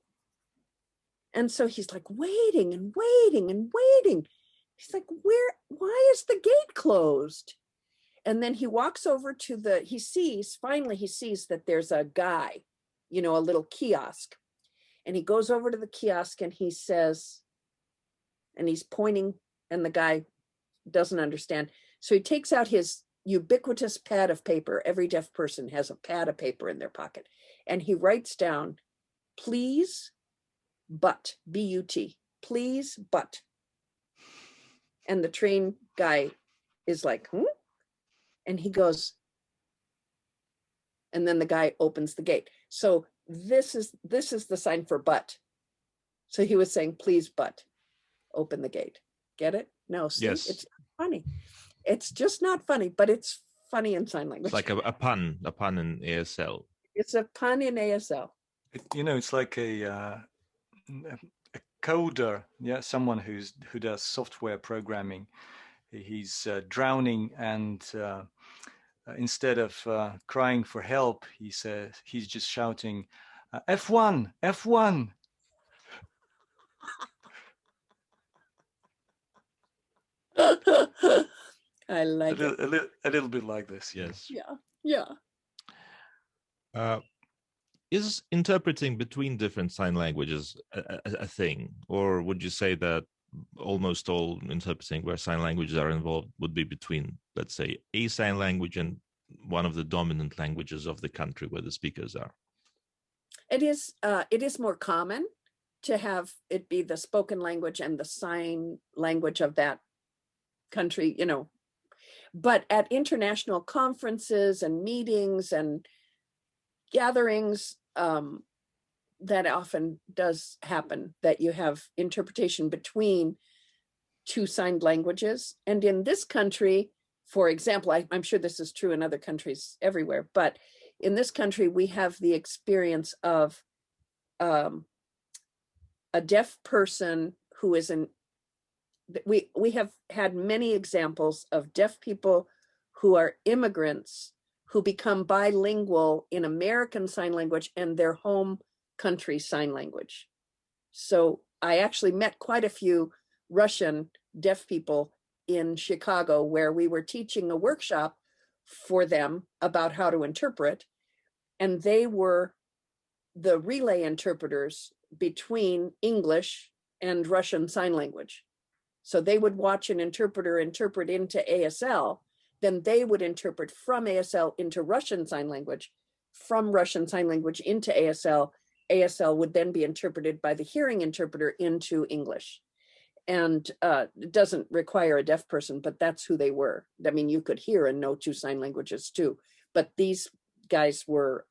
And so he's like waiting and waiting and waiting. He's like, why is the gate closed? And then he walks over to finally he sees that there's a guy, a little kiosk. And he goes over to the kiosk and he says, and he's pointing and the guy doesn't understand. So he takes out his ubiquitous pad of paper. Every deaf person has a pad of paper in their pocket. And he writes down, please, but, B-U-T, please, but. And the train guy is like, And he goes, and then the guy opens the gate. So this is the sign for but. So he was saying, please, but open the gate. Get it? No, see, yes. It's not funny. It's just not funny, but it's funny in sign language. It's like a pun in ASL. It's a pun in ASL. It's like a coder, someone who does software programming. He's drowning and instead of crying for help, he's just shouting, F1, F1. I like it. A little bit like this. Yes. Yeah. Is interpreting between different sign languages a thing? Or would you say that almost all interpreting where sign languages are involved would be between, let's say, a sign language and one of the dominant languages of the country where the speakers are? It is more common to have it be the spoken language and the sign language of that country, but at international conferences and meetings and gatherings, that often does happen, that you have interpretation between two signed languages. And in this country, for example, I'm sure this is true in other countries everywhere, but in this country, we have the experience of a deaf person who is we have had many examples of deaf people who are immigrants who become bilingual in American Sign Language and their home country sign language. So I actually met quite a few Russian deaf people in Chicago where we were teaching a workshop for them about how to interpret. And they were the relay interpreters between English and Russian Sign Language. So they would watch an interpreter interpret into ASL, then they would interpret from ASL into Russian Sign Language, from Russian Sign Language into ASL. ASL would then be interpreted by the hearing interpreter into English. And it doesn't require a deaf person, but that's who they were. I mean, you could hear and know two sign languages too, but these guys were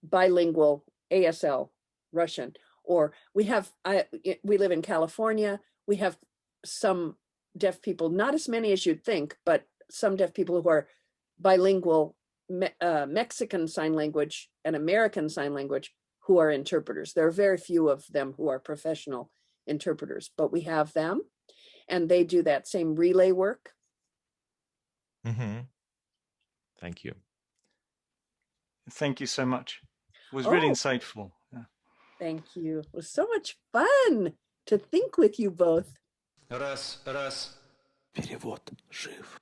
bilingual, ASL, Russian. Or we live in California. We have some deaf people, not as many as you'd think, but some deaf people who are bilingual Mexican Sign Language and American Sign Language who are interpreters. There are very few of them who are professional interpreters, but we have them, and they do that same relay work. Mm-hmm. Thank you. Thank you so much. It was really insightful. Yeah. Thank you. It was so much fun to think with you both. Раз. Перевод жив.